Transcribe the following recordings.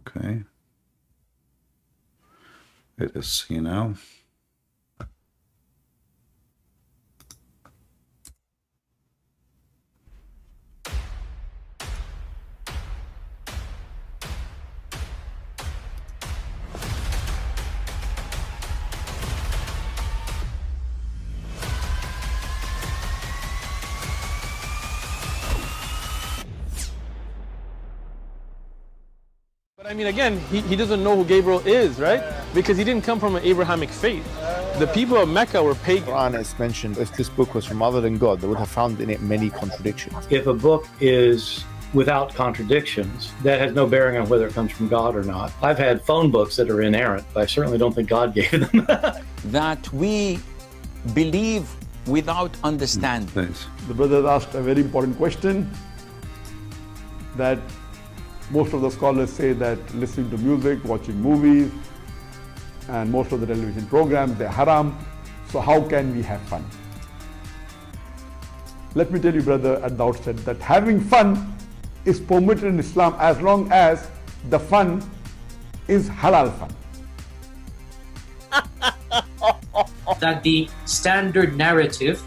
Okay. Let us see now. But I mean, again, he doesn't know who Gabriel is, right? Because he didn't come from an Abrahamic faith. The people of Mecca were pagan. Quran is mentioned, if this book was from other than God, they would have found in it many contradictions. If a book is without contradictions, that has no bearing on whether it comes from God or not. I've had phone books that are inerrant, but I certainly don't think God gave them. That we believe without understanding. Thanks. The brother asked a very important question, that most of the scholars say that listening to music, watching movies, and most of the television programs, they're haram. So how can we have fun? Let me tell you, brother, at the outset that having fun is permitted in Islam as long as the fun is halal fun. That the standard narrative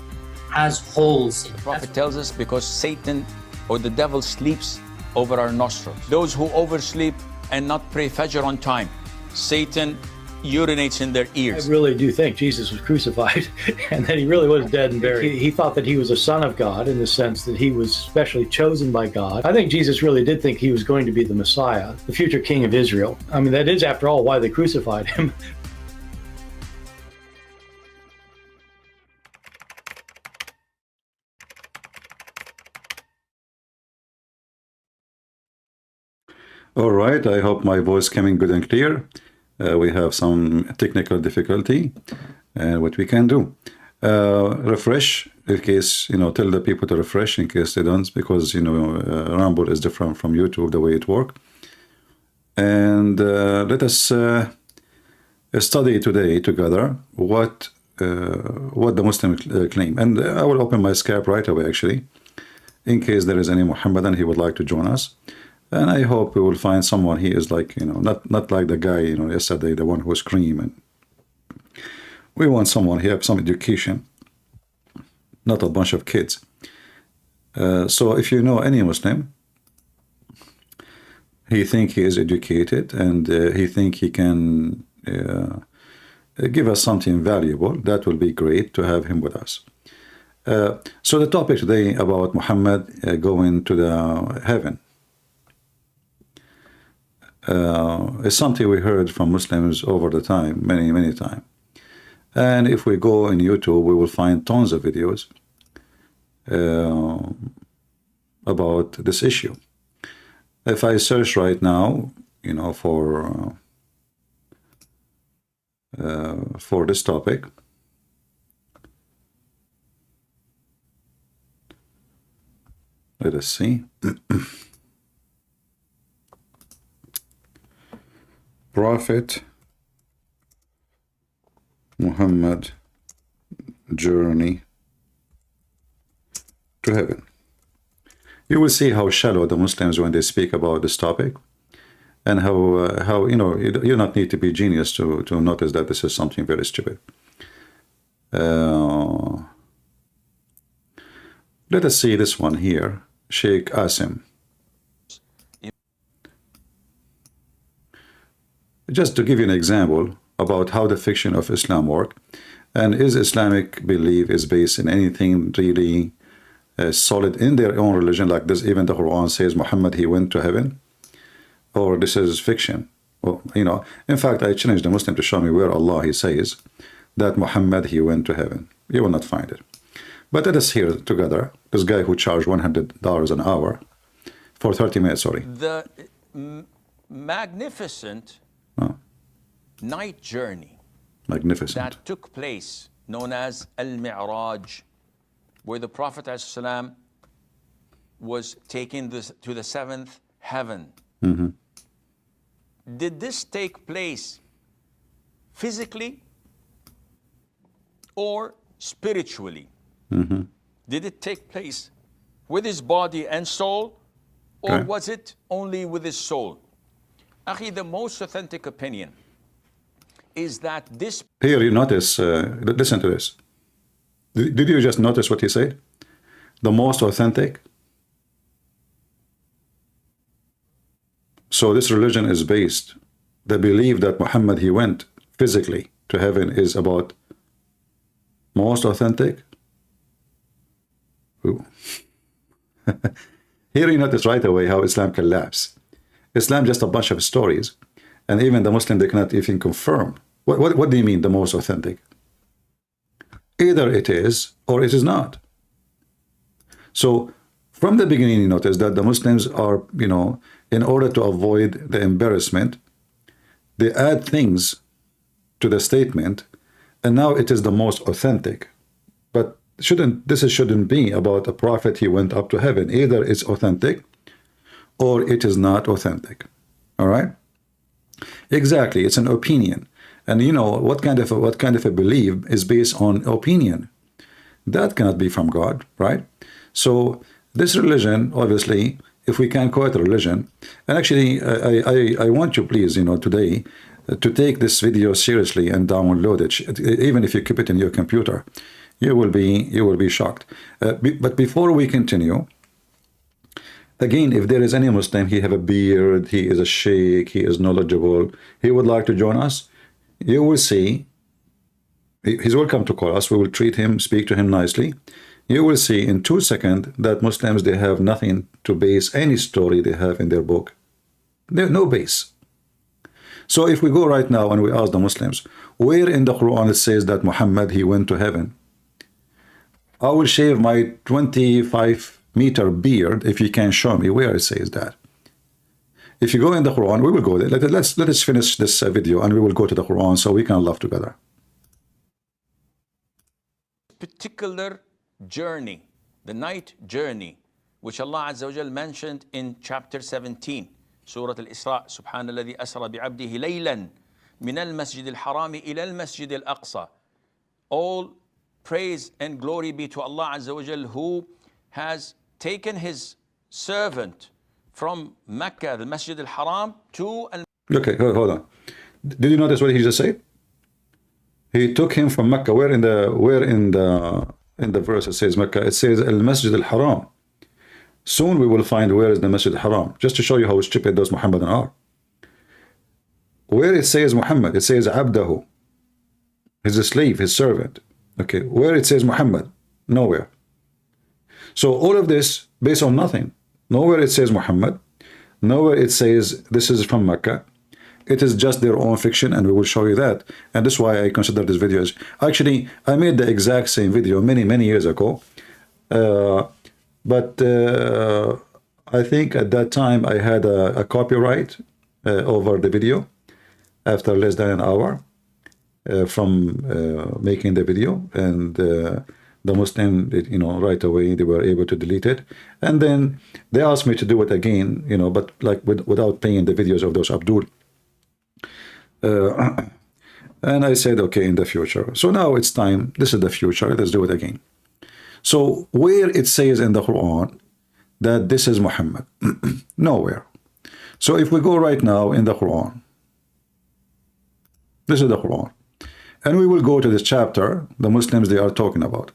has holes in it. The Prophet tells us because Satan or the devil sleeps over our nostrils. Those who oversleep and not pray Fajr on time, Satan urinates in their ears. I really do think Jesus was crucified and that he really was dead and buried. He thought that he was a son of God in the sense that he was specially chosen by God. I think Jesus really did think he was going to be the Messiah, the future king of Israel. I mean, that is, after all, why they crucified him. All right, I hope my voice coming good and clear. We have some technical difficulty, and what we can do. Refresh, in case, tell the people to refresh in case they don't, because, Rumble is different from YouTube, the way it works. And let us study today together what the Muslims claim. And I will open my Skype right away, actually, in case there is any Mohammedan he would like to join us. And I hope we will find someone he is like, not like the guy, yesterday, the one who screamed. And we want someone he have some education, not a bunch of kids. So if you know any Muslim, he think he is educated and he think he can give us something valuable, that will be great to have him with us. So the topic today about Muhammad going to the heaven. It's something we heard from Muslims over the time, many times. And if we go in YouTube, we will find tons of videos about this issue. If I search right now, for this topic, let us see. Prophet Muhammad journey to heaven. You will see how shallow the Muslims when they speak about this topic, and how you do not need to be genius to notice that this is something very stupid. Let us see this one here, Sheikh Asim. Just to give you an example about how the fiction of Islam work, and is Islamic belief is based in anything really solid in their own religion, like this. Even the Quran says Muhammad, he went to heaven, or this is fiction. Well, in fact, I challenge the Muslim to show me where Allah he says that Muhammad, he went to heaven. You will not find it. But let us hear together this guy who charged $100 an hour for 30 minutes. Sorry. The magnificent night journey that took place, known as Al-Mi'raj, where the Prophet ﷺ was taken to the seventh heaven. Mm-hmm. Did this take place physically or spiritually? Mm-hmm. Did it take place with his body and soul, or was it only with his soul? Akhi, the most authentic opinion is that this... Here you notice, listen to this. Did you just notice what he said? The most authentic. So this religion is based, the belief that Muhammad, he went physically to heaven, is about most authentic. Here you notice right away how Islam collapsed. Islam just a bunch of stories, and even the Muslim, they cannot even confirm. What do you mean the most authentic? Either it is or it is not. So from the beginning, you notice that the Muslims are, you know, in order to avoid the embarrassment, they add things to the statement, and now it is the most authentic. But shouldn't be about a prophet, he went up to heaven. Either it's authentic or it is not authentic. All right? Exactly, it's an opinion. And you know what kind of a belief is based on opinion? That cannot be from God, right? So this religion, obviously, if we can call it a religion, and actually I want you, please, you know, today to take this video seriously and download it. Even if you keep it in your computer, you will be shocked. But before we continue, again, if there is any Muslim, he have a beard, he is a sheikh, he is knowledgeable, he would like to join us, you will see, he's welcome to call us. We will treat him, speak to him nicely. You will see in 2 seconds that Muslims, they have nothing to base any story they have in their book. They have no base. So if we go right now and we ask the Muslims, where in the Quran it says that Muhammad, he went to heaven? I will shave my 25-meter beard if you can show me where it says that. If you go in the Quran, we will go there. Let us finish this video and we will go to the Quran so we can laugh together. Particular journey, the night journey, which Allah Azza wa Jal mentioned in chapter 17, Surah Al-Isra, Subhanalladhi asra bi'abdihi laylan min al-masjid al-harami ila al-masjid al-aqsa. All praise and glory be to Allah Azza wa Jal, who has taken his servant from Mecca, the Masjid al-Haram, to al... Okay, hold on. Did you notice what he just said? He took him from Mecca. Where in the verse it says Mecca? It says al-Masjid al-Haram. Soon we will find where is the Masjid al-Haram, just to show you how stupid those Muhammadan are. Where it says Muhammad, it says Abdahu, his slave, his servant. Okay, where it says Muhammad? Nowhere. So all of this based on nothing. Nowhere it says Muhammad. Nowhere it says this is from Mecca. It is just their own fiction, and we will show you that. And that's why I consider this video as... Actually, I made the exact same video many years ago. But I think at that time I had a copyright over the video after less than an hour from making the video. And the Muslim, you know, right away they were able to delete it, and then they asked me to do it again, you know, but like without paying the videos of those Abdul. And I said, okay, in the future. So now it's time. This is the future. Let's do it again. So where it says in the Quran that this is Muhammad? Nowhere. So if we go right now in the Quran, this is the Quran, and we will go to this chapter the Muslims they are talking about.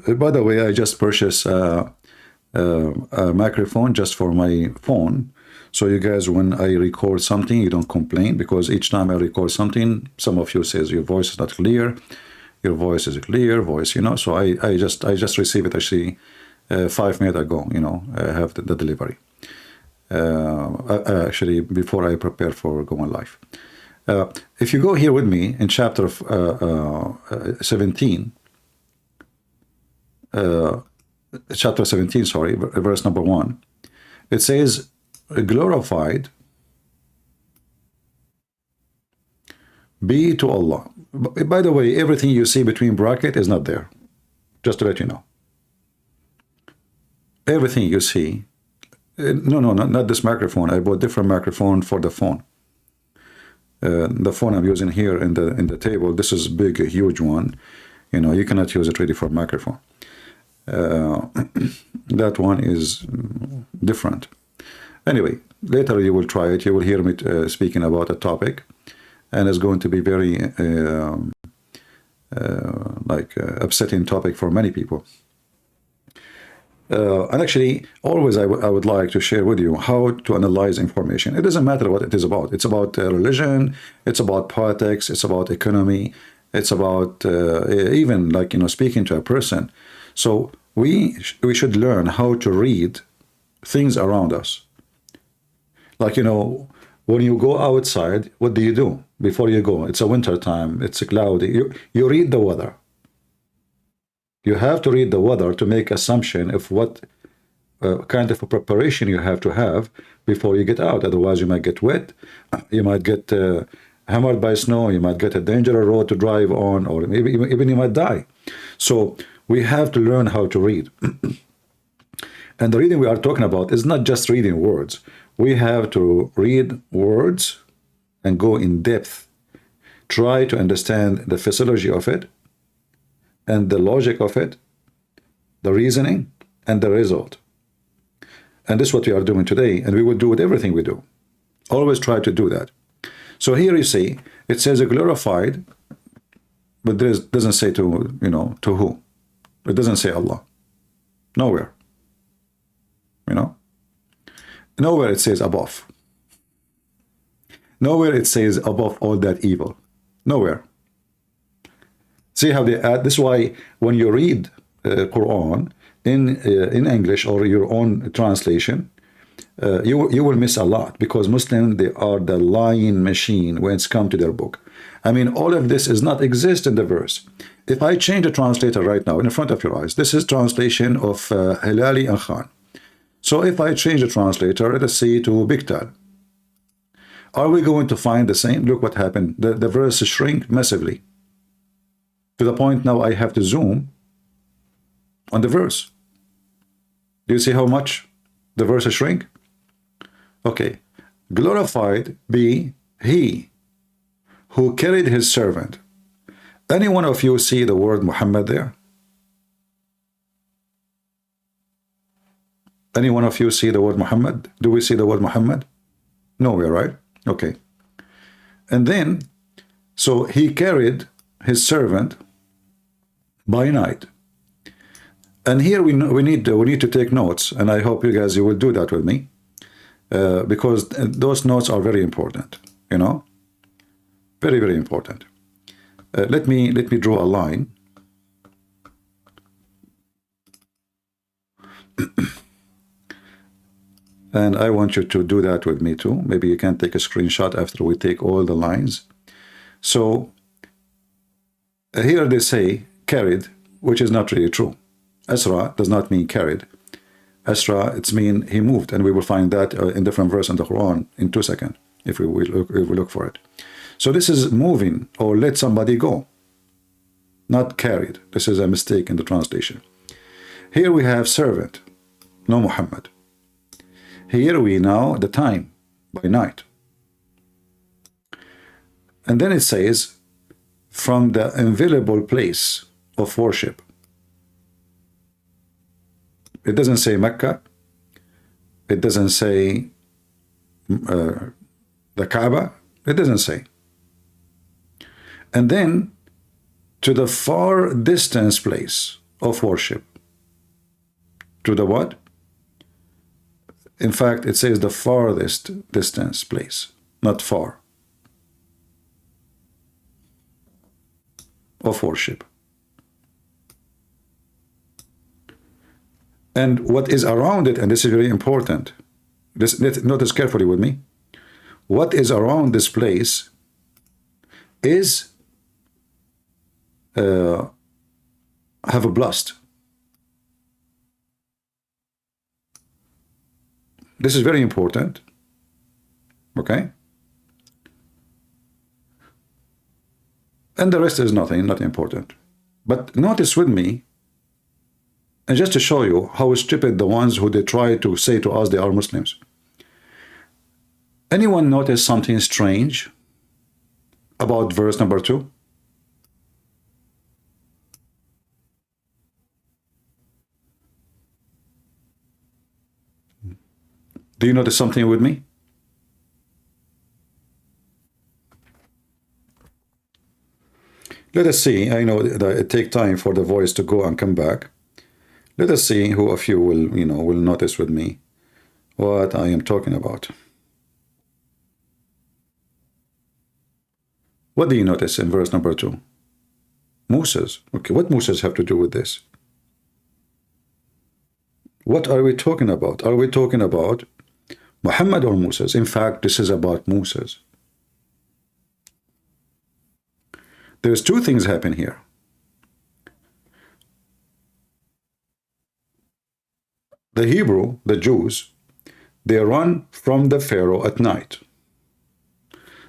By the way, I just purchased a microphone just for my phone, so you guys, when I record something, you don't complain, because each time I record something, some of you says your voice is not clear, your voice is a clear voice, you know. So I just received it actually 5 minutes ago, you know. I have the delivery actually before I prepare for going live. If you go here with me in chapter 17, chapter 17, sorry, verse number 1, it says, glorified be to Allah. By the way, everything you see between bracket is not there, just to let you know. Everything you see, no, not this microphone. I bought different microphone for the phone. The phone I'm using here in the table, this is big, a huge one. You know, you cannot use it really for microphone. That one is different. Anyway, later you will try it. You will hear me speaking about a topic, and it's going to be very upsetting topic for many people. And actually, always I would like to share with you how to analyze information. It doesn't matter what it is about. It's about religion, it's about politics, it's about economy, it's about even like, you know, speaking to a person. So we should learn how to read things around us. Like, you know, when you go outside, what do you do before you go? It's a winter time, it's cloudy. You read the weather. You have to read the weather to make assumption of what kind of a preparation you have to have before you get out. Otherwise, you might get wet, you might get hammered by snow, you might get a dangerous road to drive on, or maybe even you might die. So we have to learn how to read. And the reading we are talking about is not just reading words. We have to read words and go in depth, try to understand the physiology of it, and the logic of it, the reasoning, and the result. And this is what we are doing today, and we will do with everything we do. Always try to do that. So here you see, it says a glorified, but there doesn't say to, you know, to who. It doesn't say Allah. Nowhere. You know? Nowhere it says above. Nowhere it says above all that evil. Nowhere. See how they add? This is why when you read Quran in English or your own translation, you will miss a lot, because Muslims, they are the lying machine when it's come to their book. I mean, all of this is not exist in the verse. If I change the translator right now in front of your eyes, this is translation of Hilali and Khan. So if I change the translator, let us say to Biktal, are we going to find the same? Look what happened. The verse shrink massively, to the point now I have to zoom on the verse. Do you see how much the verse shrink? Okay. Glorified be he who carried his servant. Any one of you see the word Muhammad there? Any one of you see the word Muhammad? Do we see the word Muhammad? Nowhere, right? Okay. And then, so he carried his servant by night. And here we need to take notes, and I hope you will do that with me, because those notes are very important, you know, very, very important. Let me draw a line. And I want you to do that with me too. Maybe you can take a screenshot after we take all the lines. So here they say carried, which is not really true. Asra does not mean carried. Asra, it's mean he moved, and we will find that in different verse in the Quran in 2 seconds if we look for it. So this is moving or let somebody go, not carried. This is a mistake in the translation. Here we have servant, no Muhammad. Here we know the time, by night. And then it says, from the inviolable place of worship. It doesn't say Mecca. It doesn't say the Kaaba. It doesn't say. And then to the far distance place of worship. To the what? In fact, it says the farthest distance place, not far, of worship. And what is around it, and this is very important, notice carefully with me, what is around this place is have a blast. This is very important, okay? And the rest is nothing, not important. But notice with me, and just to show you how stupid the ones who they try to say to us they are Muslims. Anyone notice something strange about verse number 2? Do you notice something with me? Let us see. I know that it takes time for the voice to go and come back. Let us see who of you will, will notice with me what I am talking about. What do you notice in verse number 2? Moses. Okay, what Moses have to do with this? What are we talking about? Are we talking about Muhammad or Moses? In fact, this is about Moses. There's two things happen here. The Hebrew, the Jews, they run from the Pharaoh at night.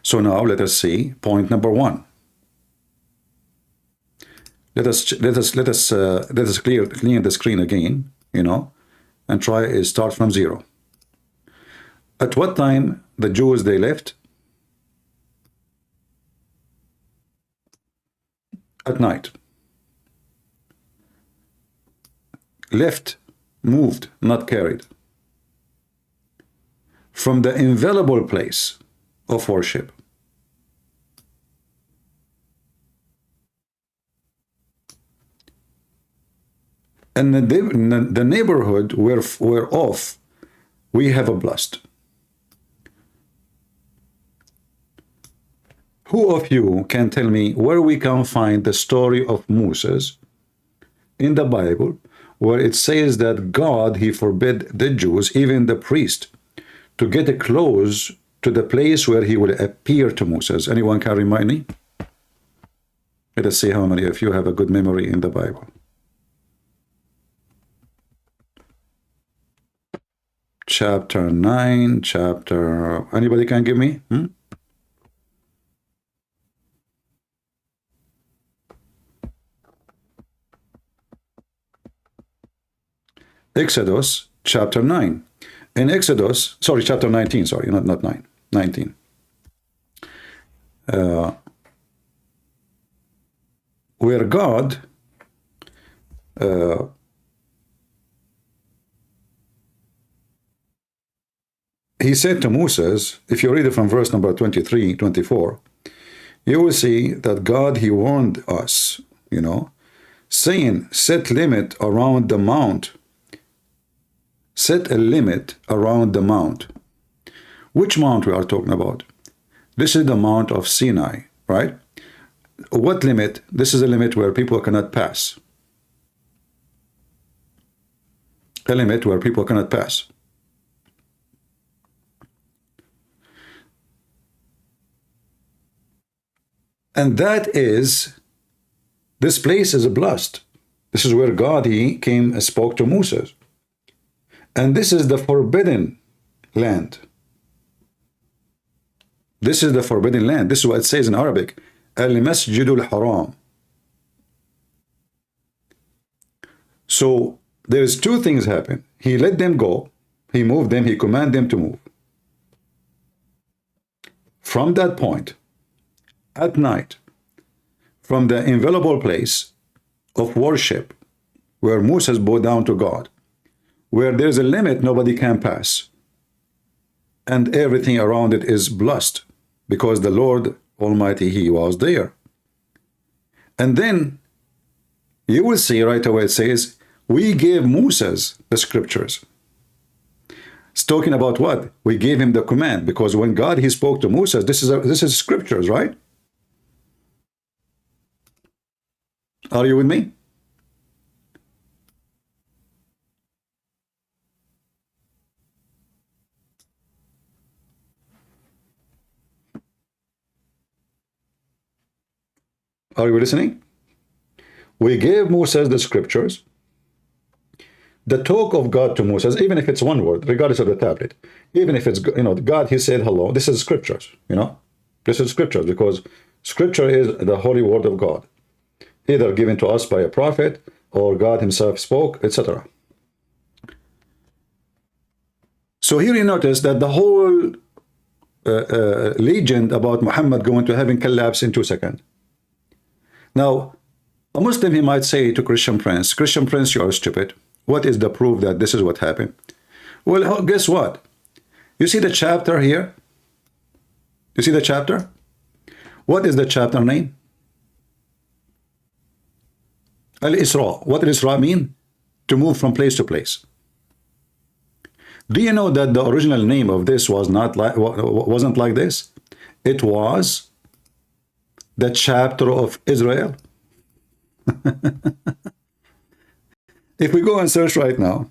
So now let us see point number 1. Let us clear the screen again, and try to start from 0. At what time the Jews they left? At night. Left, moved, not carried. From the inviolable place of worship. And the neighborhood whereof we have a blessed. Who of you can tell me where we can find the story of Moses in the Bible, where it says that God, he forbid the Jews, even the priest, to get close to the place where he will appear to Moses? Anyone can remind me? Let us see how many of you have a good memory in the Bible. Chapter 9, anybody can give me? Exodus chapter 9. In Exodus, chapter 19, not 9, 19. Where God he said to Moses, if you read it from verse number 23, 24, you will see that God, he warned us, saying, set limit around the mount. Set a limit around the mount. Which mount we are talking about? This is the Mount of Sinai, right? What limit? This is a limit where people cannot pass. A limit where people cannot pass. And that is, this place is blessed. This is where God, he came and spoke to Moses. And this is the forbidden land. This is the forbidden land. This is what it says in Arabic. Al-Masjidul Haram. So there's two things happen. He let them go. He moved them. He commanded them to move. From that point, at night, from the inviolable place of worship, where Moses bowed down to God, where there's a limit nobody can pass, and everything around it is blessed, because the Lord Almighty, he was there. And then you will see right away it says, we gave Moses the scriptures. It's talking about what? We gave him the command, because when God, he spoke to Moses, this is scriptures, right? Are you with me? Are you listening? We gave Moses the scriptures, the talk of God to Moses, even if it's one word, regardless of the tablet, even if it's, God, he said hello, this is scriptures, this is scriptures, because scripture is the holy word of God, either given to us by a prophet or God himself spoke, etc. So here you notice that the whole legend about Muhammad going to heaven collapse in 2 seconds. Now, a Muslim, he might say to Christian Prince, you are stupid. What is the proof that this is what happened? Well, guess what? You see the chapter here? You see the chapter? What is the chapter name? Al-Isra. What does Isra mean? To move from place to place. Do you know that the original name of this wasn't like this? It was the chapter of Israel. If we go and search right now,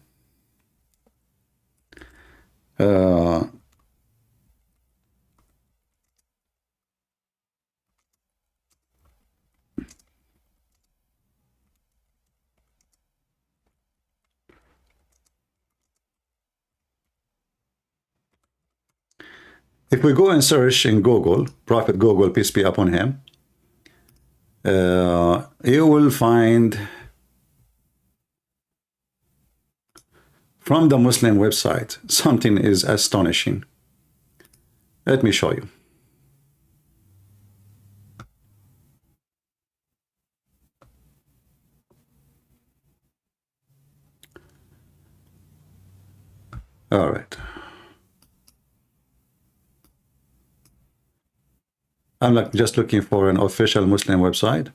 if we go and search in Google, Prophet Google, peace be upon him, you will find from the Muslim website something is astonishing. Let me show you. All right. I'm just looking for an official Muslim website.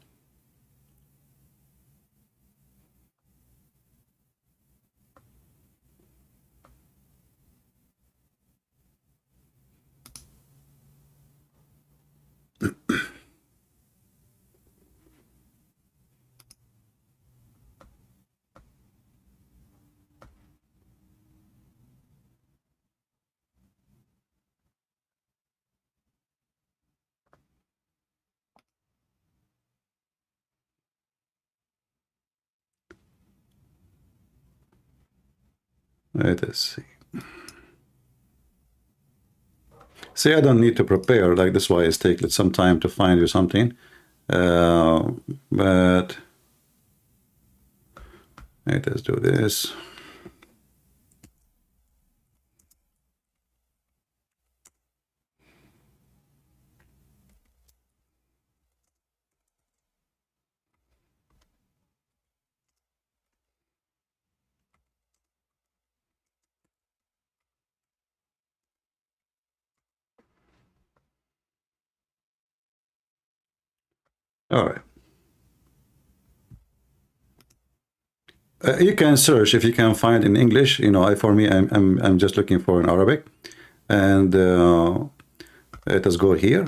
Let us see. See, I don't need to prepare, like this why it's taken some time to find you something. But let us do this. All right. You can search if you can find in English. You know, for me, I'm just looking for an Arabic, and let us go here.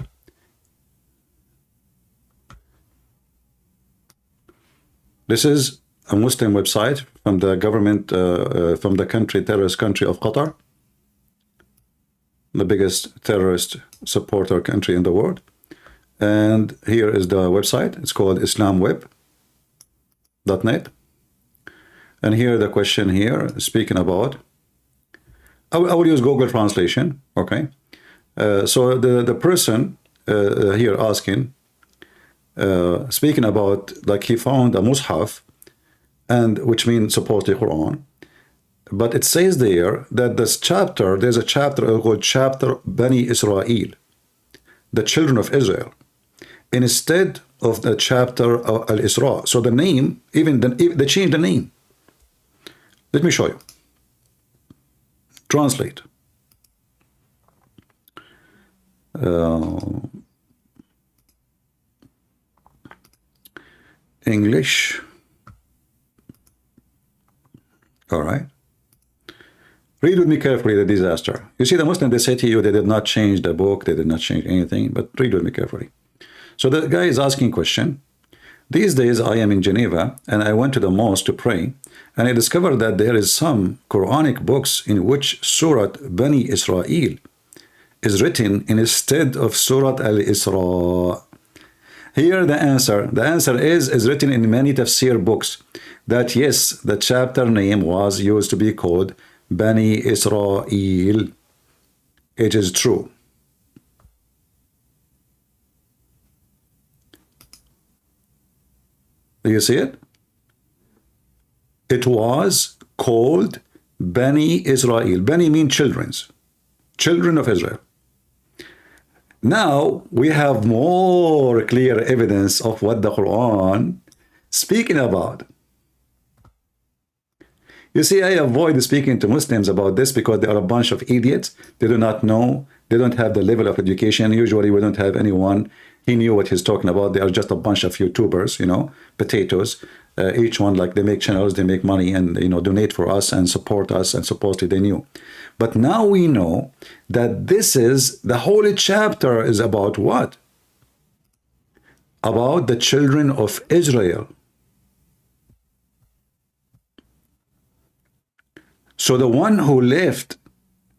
This is a Muslim website from the government, from the country, terrorist country of Qatar, the biggest terrorist supporter country in the world. And here is the website. It's called islamweb.net. And here the question here, speaking about, I will use Google translation, okay? So the person here asking, speaking about, like he found a mushaf, and which means supposedly Quran, but it says there that this chapter, there's a chapter called chapter Bani Israel, the children of Israel, instead of the chapter of Al-Isra. So the name, even they changed the name. Let me show you. Translate. English. All right. Read with me carefully the disaster. You see, the Muslims, they say to you, they did not change the book, they did not change anything, but read with me carefully. So the guy is asking question. These days I am in Geneva and I went to the mosque to pray, and I discovered that there is some Quranic books in which Surah Bani Israel is written instead of Surah Al-Isra. Here the answer is written in many tafsir books that yes, the chapter name was used to be called Bani Israel. It is true. Do you see it? It was called Bani Israel. Bani means children of Israel. Now we have more clear evidence of what the Quran speaking about. You see, I avoid speaking to Muslims about this because they are a bunch of idiots. They do not know. They don't have the level of education. Usually we don't have anyone. He knew what he's talking about. They are just a bunch of YouTubers, you know, potatoes. Each one, like, they make channels, they make money and, you know, donate for us and support us, and supposedly they knew. But now we know that this is, the holy chapter is about what? About the children of Israel. So the one who left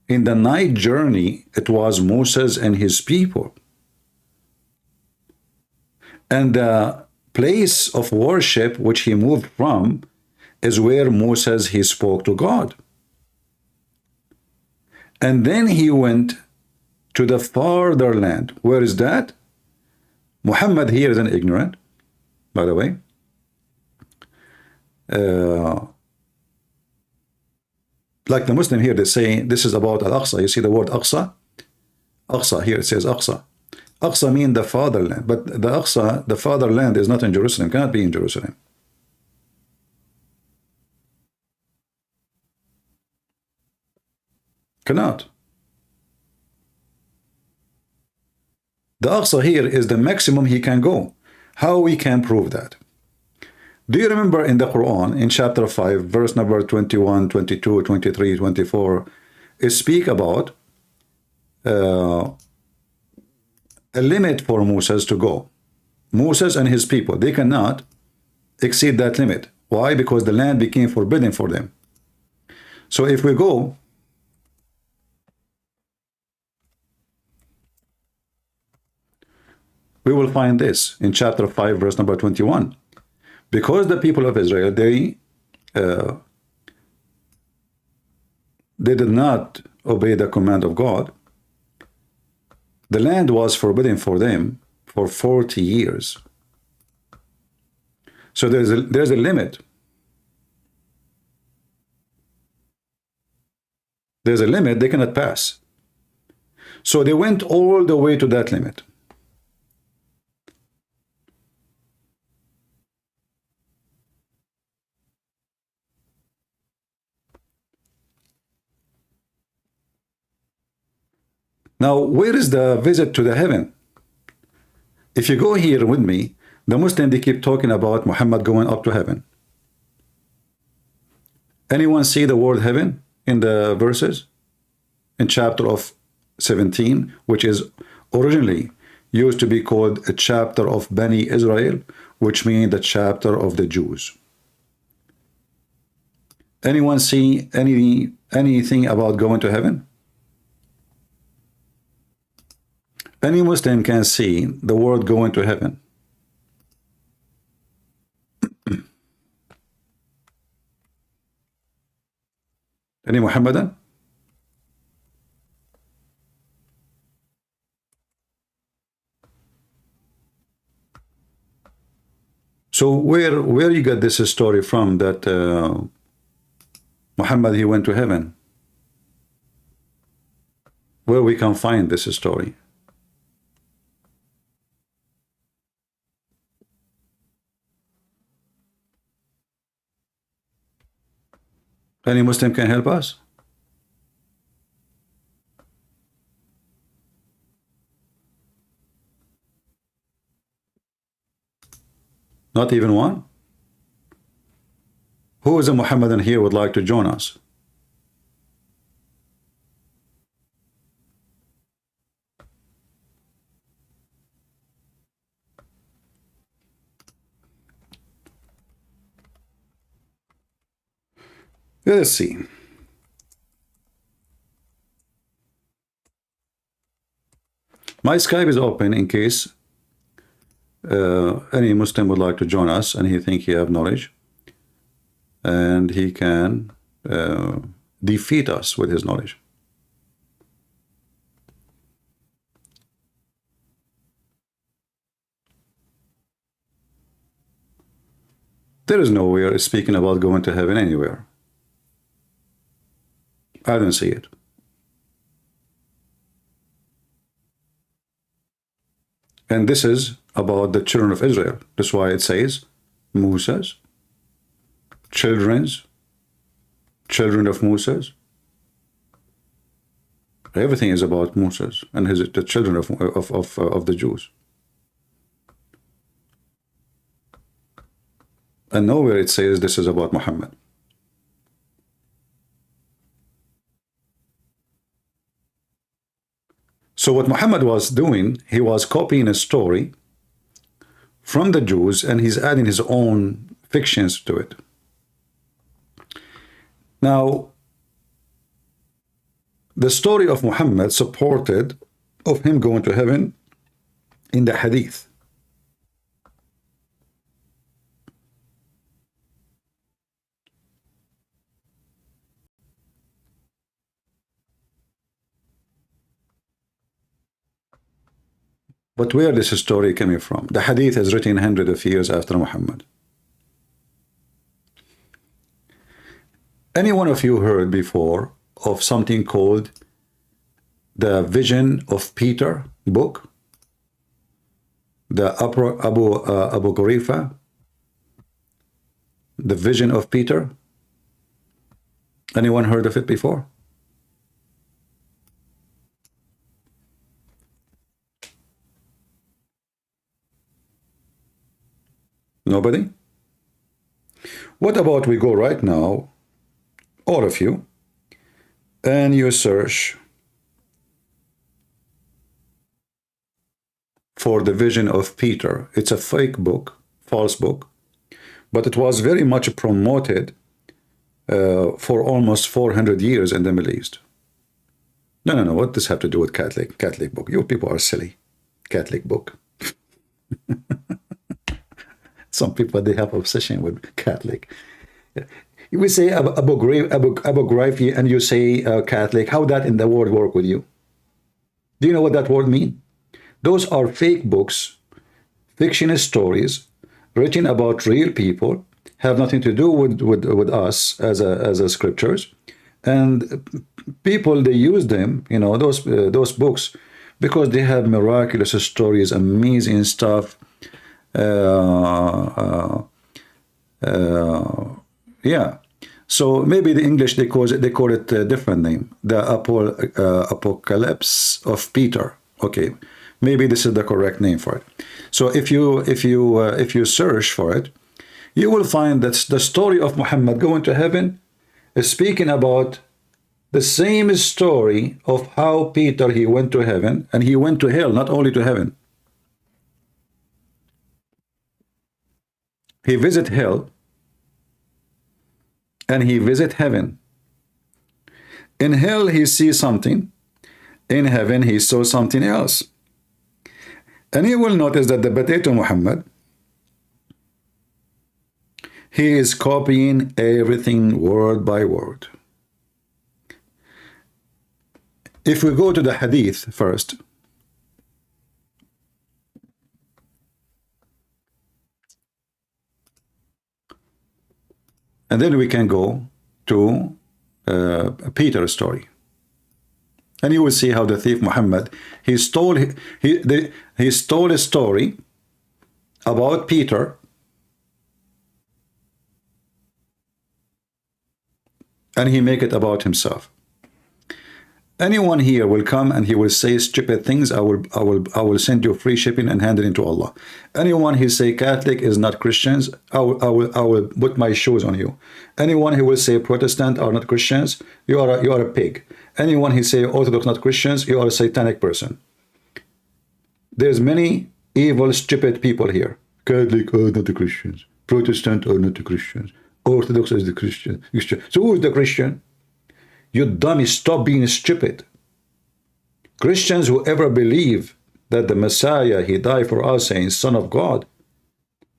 in the night journey, it was Moses and his people. And the place of worship which he moved from is where Moses, he spoke to God. And then he went to the farther land. Where is that? Muhammad here is an ignorant, by the way. Like the Muslim here, they say this is about Al-Aqsa. You see the word Aqsa? Aqsa, here it says Aqsa. Aqsa means the fatherland, but the Aqsa, the fatherland, is not in Jerusalem, cannot be in Jerusalem. Cannot. The Aqsa here is the maximum he can go. How we can prove that? Do you remember in the Quran, in chapter 5, verse number 21, 22, 23, 24, it speak about a limit for Moses to go. Moses and his people, they cannot exceed that limit. Why? Because the land became forbidden for them. So if we go, we will find this in chapter 5, verse number 21. Because the people of Israel, they did not obey the command of God, the land was forbidden for them for 40 years. So there's a limit. There's a limit they cannot pass. So they went all the way to that limit. Now, where is the visit to the heaven? If you go here with me, the Muslims, they keep talking about Muhammad going up to heaven. Anyone see the word heaven in the verses? In chapter of 17, which is originally used to be called a chapter of Bani Israel, which means the chapter of the Jews. Anyone see anything about going to heaven? Any Muslim can see the word going to heaven. Any Muhammadan? So where you get this story from that Muhammad, he went to heaven? Where we can find this story? Any Muslim can help us? Not even one? Who is a Muhammadan here would like to join us? Let's see. My Skype is open in case any Muslim would like to join us and he think he have knowledge and he can defeat us with his knowledge. There is nowhere speaking about going to heaven anywhere. I don't see it. And this is about the children of Israel. That's why it says Moses, children of Moses. Everything is about Moses and the children of the Jews. And nowhere it says this is about Muhammad. So what Muhammad was doing, he was copying a story from the Jews and he's adding his own fictions to it. Now, the story of Muhammad supported of him going to heaven in the hadith. But where is this story coming from? The hadith is written hundreds of years after Muhammad. Any one of you heard before of something called the Vision of Peter book? The Abu Gharifa? The Vision of Peter? Anyone heard of it before? Nobody? What about we go right now, all of you, and you search for the Vision of Peter. It's a fake book, false book, but it was very much promoted for almost 400 years in the Middle East. No, what does this have to do with Catholic book? You people are silly. Catholic book. Some people, they have obsession with Catholic. We say Abu Gharifa and you say Catholic. How that in the word work with you? Do you know what that word mean? Those are fake books, fictional stories written about real people, have nothing to do with us as a scriptures. And people, they use them, you know, those books, because they have miraculous stories, amazing stuff. Yeah, so maybe the English they call it a different name, the Apocalypse of Peter. Okay, maybe this is the correct name for it. So if you search for it, you will find that the story of Muhammad going to heaven is speaking about the same story of how Peter, he went to heaven and he went to hell, not only to heaven. He visit hell and he visit heaven. In hell he sees something, in heaven he saw something else. And you will notice that the potato Muhammad, he is copying everything word by word. If we go to the hadith first, and then we can go to Peter's story. And you will see how the thief Muhammad, he stole a story about Peter, and he make it about himself. Anyone here will come and he will say stupid things, I will send you free shipping and hand it into Allah. Anyone who say Catholic is not Christians, I will put my shoes on you. Anyone who will say Protestant are not Christians, you are a pig. Anyone who say Orthodox not Christians, you are a satanic person. There's many evil, stupid people here. Catholic are not the Christians. Protestant are not the Christians. Orthodox is the Christian. So who is the Christian? You dummy, stop being stupid. Christians who ever believe that the Messiah, he died for us, saying Son of God,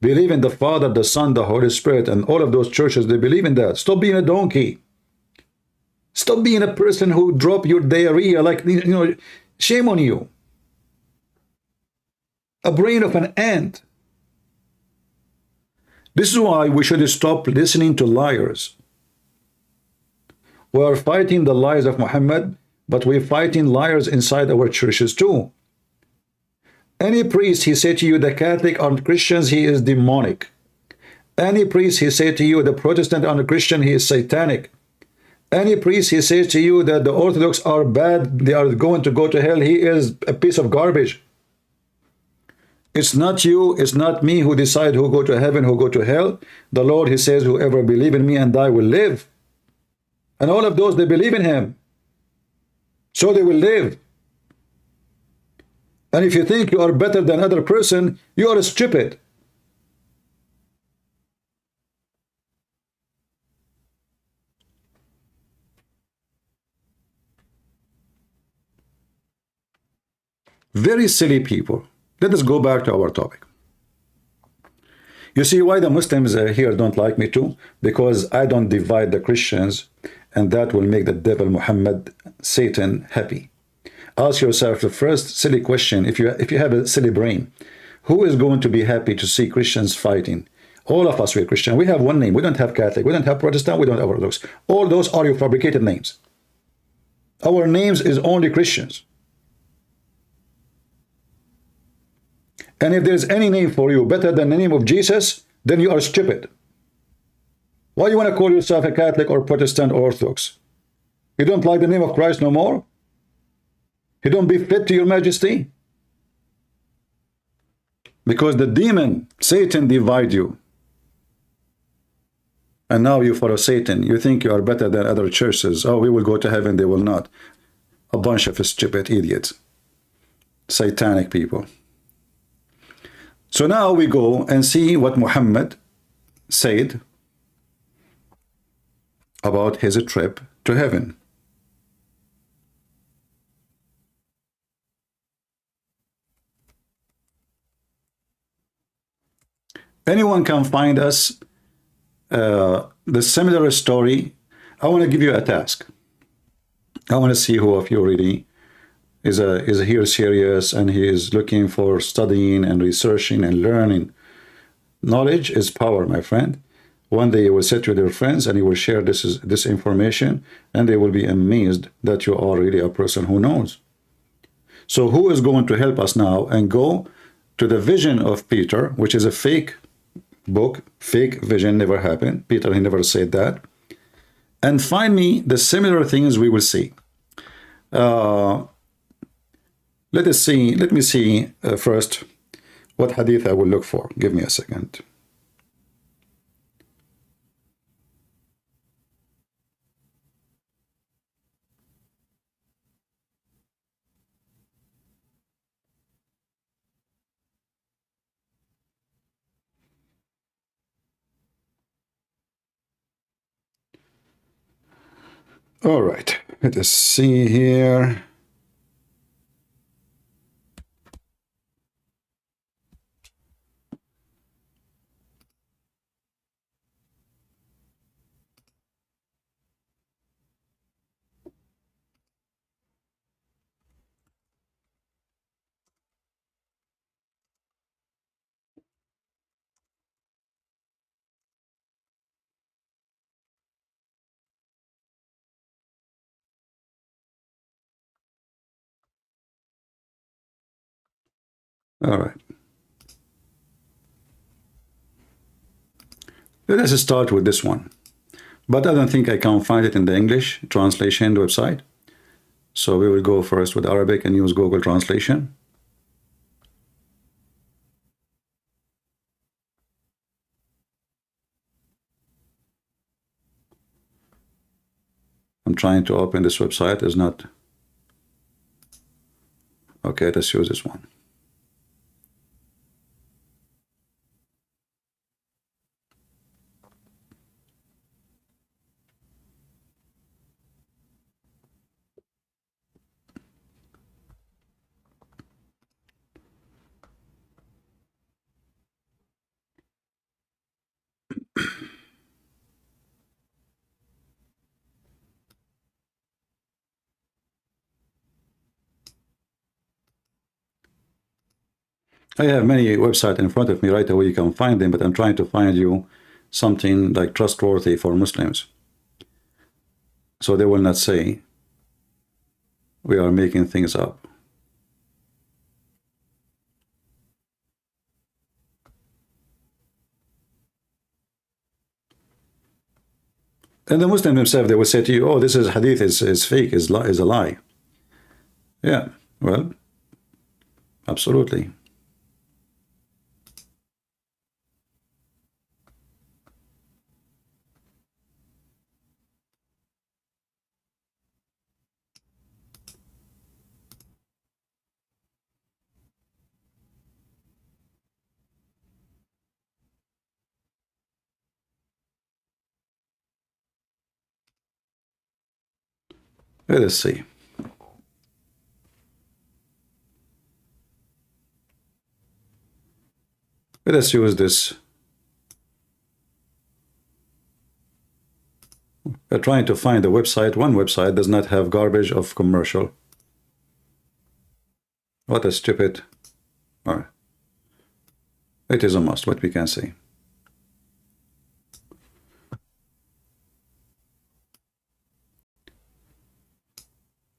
believe in the Father, the Son, the Holy Spirit, and all of those churches, they believe in that. Stop being a donkey. Stop being a person who drop your diarrhea, like, you know, shame on you. A brain of an ant. This is why we should stop listening to liars. We are fighting the lies of Muhammad, but we're fighting liars inside our churches too. Any priest, he said to you, the Catholic or Christians, he is demonic. Any priest, he said to you, the Protestant or the Christian, he is satanic. Any priest, he says to you that the Orthodox are bad, they are going to go to hell, he is a piece of garbage. It's not you, it's not me who decide who go to heaven, who go to hell. The Lord, he says, whoever believe in me and I will live. And all of those, they believe in him. So they will live. And if you think you are better than other person, you are stupid. Very silly people. Let us go back to our topic. You see why the Muslims here don't like me too? Because I don't divide the Christians, and that will make the devil Muhammad, Satan, happy. Ask yourself the first silly question, if you have a silly brain, who is going to be happy to see Christians fighting? All of us, we're Christian. We have one name. We don't have Catholic. We don't have Protestant. We don't have Orthodox. All those are your fabricated names. Our names is only Christians. And if there's any name for you better than the name of Jesus, then you are stupid. Why you want to call yourself a Catholic or Protestant or Orthodox? You don't like the name of Christ no more? You don't be fit to your majesty? Because the demon, Satan, divide you. And now you follow Satan. You think you are better than other churches. Oh, we will go to heaven, they will not. A bunch of stupid idiots. Satanic people. So now we go and see what Muhammad said about his trip to heaven. Anyone can find us the similar story. I want to give you a task. I want to see who of you really is here serious and he is looking for studying and researching and learning. Knowledge is power, my friend. One day you will sit with your friends and you will share this information, and they will be amazed that you are really a person who knows. So who is going to help us now and go to the vision of Peter, which is a fake book, fake vision, never happened. Peter, he never said that. And find me the similar things we will see. Let me see first what hadith I will look for. Give me a second. All right, let us see here. All right. Let us start with this one. But I don't think I can find it in the English translation website. So we will go first with Arabic and use Google Translation. I'm trying to open this website. It's not. Okay, let's use this one. I have many websites in front of me right away. You can find them, but I'm trying to find you something like trustworthy for Muslims. So they will not say we are making things up. And the Muslim himself, they will say to you, oh, this is hadith is fake, is a lie. Yeah, well, absolutely. Let us see. Let us use this. We're trying to find a website. One website does not have garbage of commercial. What a stupid. All right. It is a must, what we can say.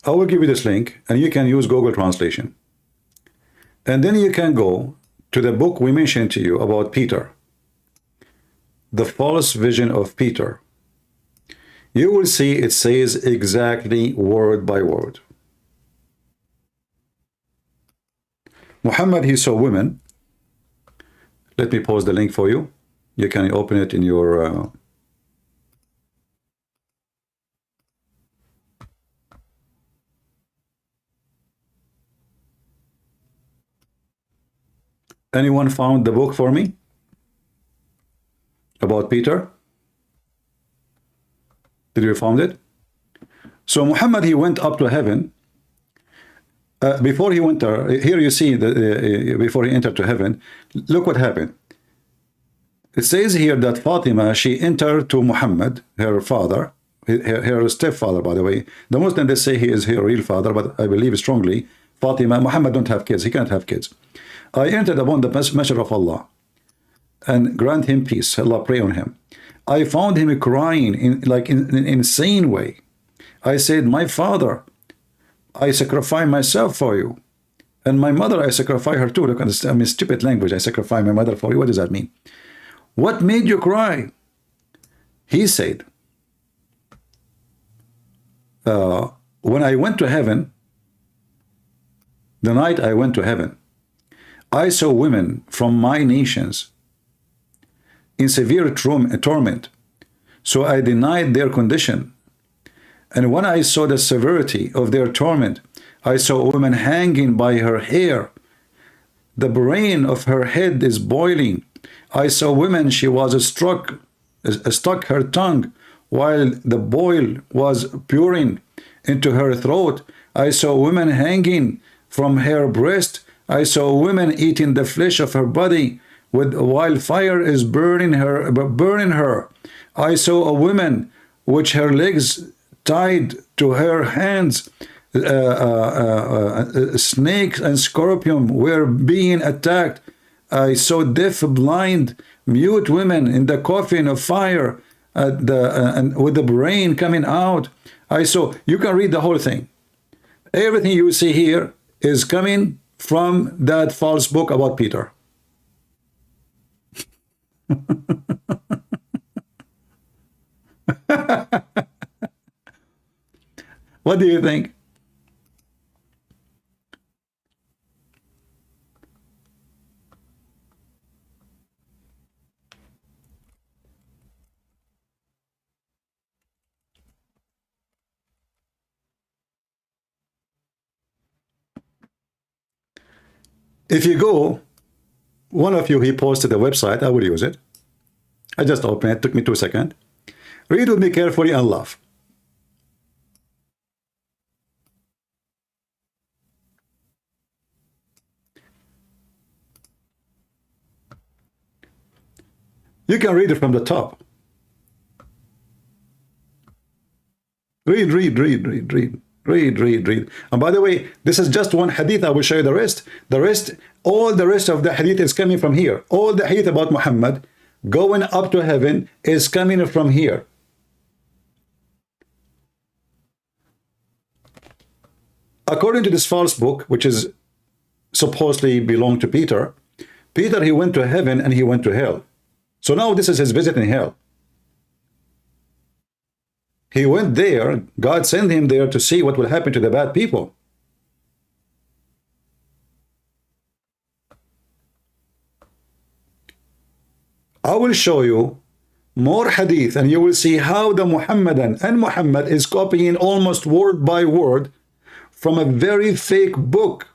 I will give you this link, and you can use Google Translation. And then you can go to the book we mentioned to you about Peter, the false vision of Peter. You will see it says exactly word by word. Muhammad, he saw women. Let me post the link for you. You can open it in your... Anyone found the book for me? About Peter? Did you find it? So Muhammad, he went up to heaven. Before he went there, here you see, before he entered to heaven, look what happened. It says here that Fatima, she entered to Muhammad, her father, her stepfather, by the way. The Muslims, they say he is her real father, but I believe strongly, Fatima, Muhammad don't have kids, he can't have kids. I entered upon the messenger of Allah and grant him peace. Allah pray on him. I found him crying in an insane way. I said, my father, I sacrifice myself for you. And my mother, I sacrifice her too. Look, I mean, stupid language. I sacrifice my mother for you. What does that mean? What made you cry? He said, when I went to heaven, the night I went to heaven, I saw women from my nations in severe torment, so I denied their condition. And when I saw the severity of their torment, I saw a woman hanging by her hair. The brain of her head is boiling. I saw women, she was stuck her tongue while the boil was pouring into her throat. I saw women hanging from her breast. I saw women eating the flesh of her body while fire is burning her. I saw a woman which her legs tied to her hands. Snakes and scorpion were being attacked. I saw deaf, blind, mute women in the coffin of fire and with the brain coming out. I saw, you can read the whole thing. Everything you see here is coming from that false book about Peter. What do you think? If you go, one of you, he posted a website, I will use it. I just opened it, took me 2 seconds. Read with me carefully and laugh. You can read it from the top. Read. And by the way, this is just one hadith. I will show you the rest. All the rest of the hadith is coming from here. All the hadith about Muhammad going up to heaven is coming from here. According to this false book, which is supposedly belonged to Peter, he went to heaven and he went to hell. So now this is his visit in hell. He went there, God sent him there to see what will happen to the bad people. I will show you more hadith and you will see how the Muhammadan and Muhammad is copying almost word by word from a very fake book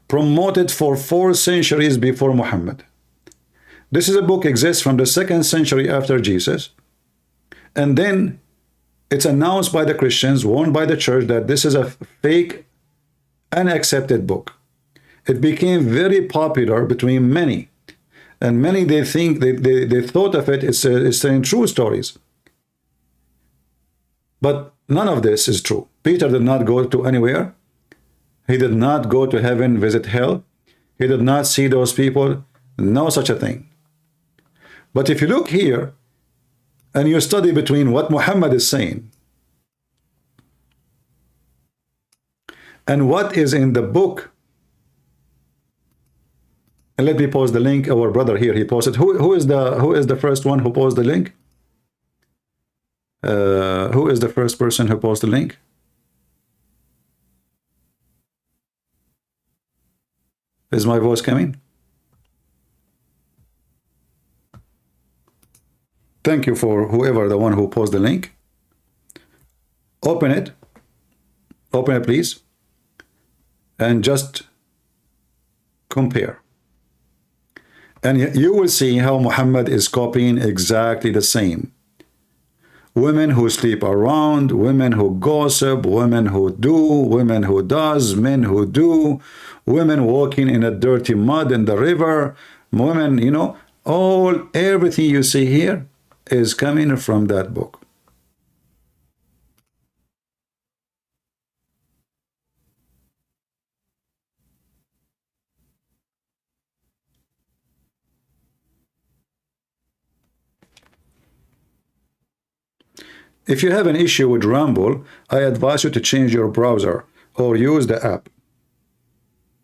promoted for 4 centuries before Muhammad. This is a book exists from the 2nd century after Jesus, and then it's announced by the Christians, warned by the church, that this is a fake, unaccepted book. It became very popular between many, and many they think they thought of it as saying true stories. But none of this is true. Peter did not go to anywhere. He did not go to heaven, visit hell. He did not see those people. No such a thing. But if you look here and you study between what Muhammad is saying and what is in the book, and let me post the link. Our brother here, he posted. Who is the first one who posted the link? Who is the first person who posted the link? Is my voice coming? Thank you for whoever the one who posted the link. Open it please, and just compare. And you will see how Muhammad is copying exactly the same. Women who sleep around, women who gossip, women who do, women who does, men who do, women walking in a dirty mud in the river, women, you know, everything you see here is coming from that book. If you have an issue with Rumble, I advise you to change your browser or use the app.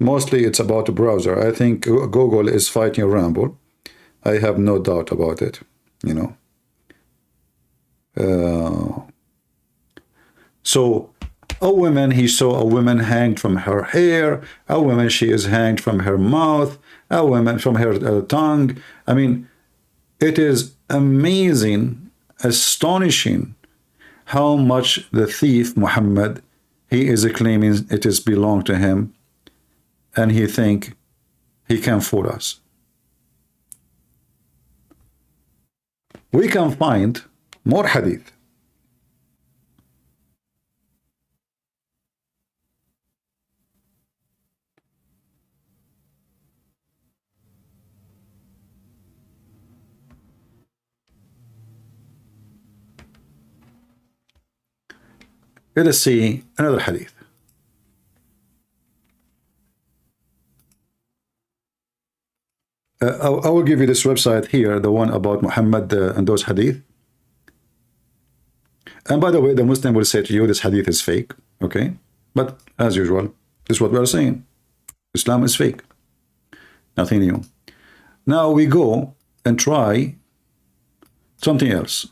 Mostly it's about the browser. I think Google is fighting Rumble. I have no doubt about it, you know. So a woman, he saw a woman hanged from her hair, a woman, she is hanged from her mouth, a woman from her tongue. I mean, it is amazing, astonishing how much the thief Muhammad, he is claiming it is belong to him, and he think he can fool us. We can find more hadith. Let us see another hadith. I will give you this website here, the one about Muhammad and those hadith. And by the way, the Muslim will say to you, this hadith is fake, okay? But as usual, this is what we are saying. Islam is fake. Nothing new. Now we go and try something else.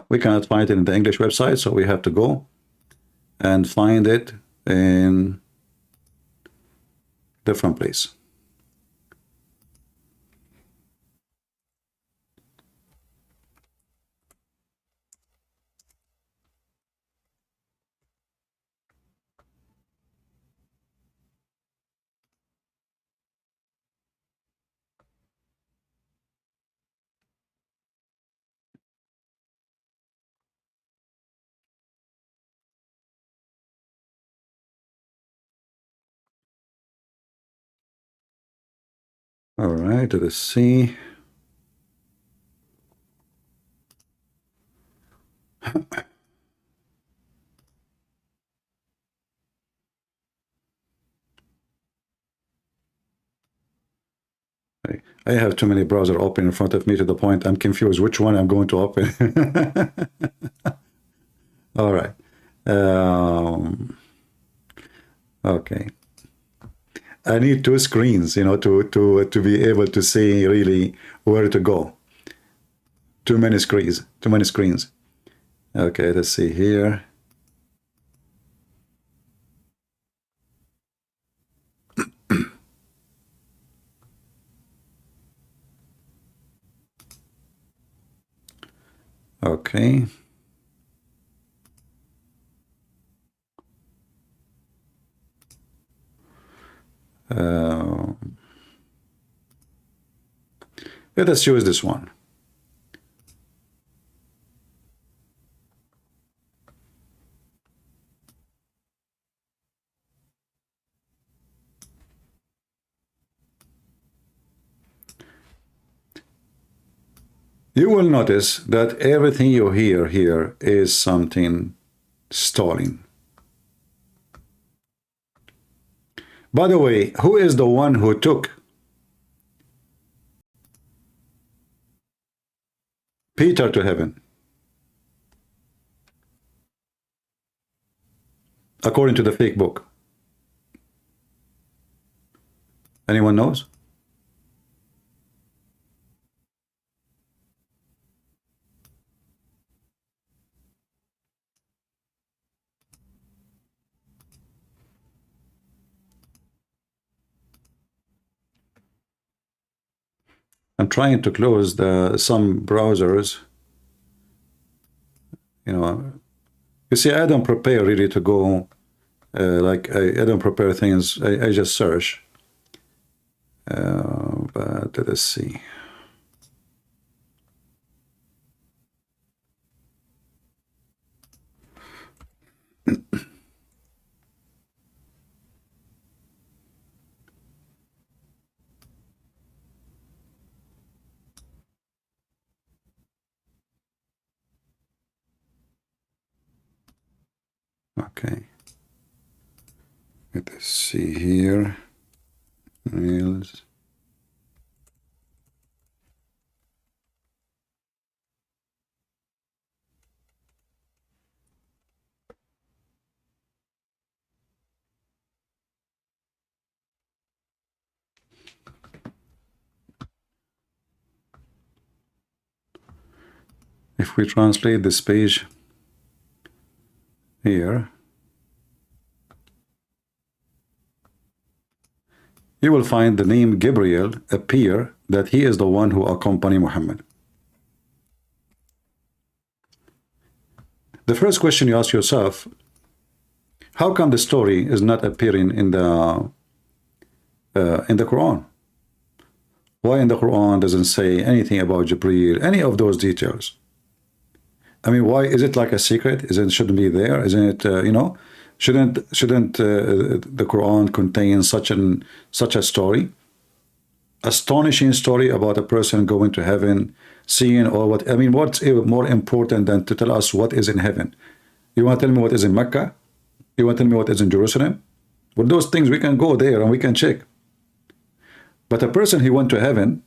We cannot find it in the English website, so we have to go and find it in different place. All right, let's see. I have too many browsers open in front of me to the point I'm confused which one I'm going to open. All right. Okay. I need two screens, you know, to be able to see really where to go. Too many screens. Too many screens. Okay, let's see here. Okay. Let us use this one. You will notice that everything you hear here is something stolen. By the way, who is the one who took Peter to heaven? According to the fake book. Anyone knows? I'm trying to close some browsers. You know, you see, I don't prepare really to go like I don't prepare things. I just search. But let's see. Okay. Let us see here. Reels. If we translate this page here, you will find the name Gabriel appear, that he is the one who accompanied Muhammad. The first question you ask yourself, how come the story is not appearing in the Quran? Why in the Quran doesn't say anything about Jibreel, any of those details? I mean, why is it like a secret? Shouldn't be there? Isn't it? You know, shouldn't the Quran contain such a story, astonishing story about a person going to heaven, seeing or what? I mean, what's more important than to tell us what is in heaven? You want to tell me what is in Mecca? You want to tell me what is in Jerusalem? Well, those things we can go there and we can check. But a person who went to heaven,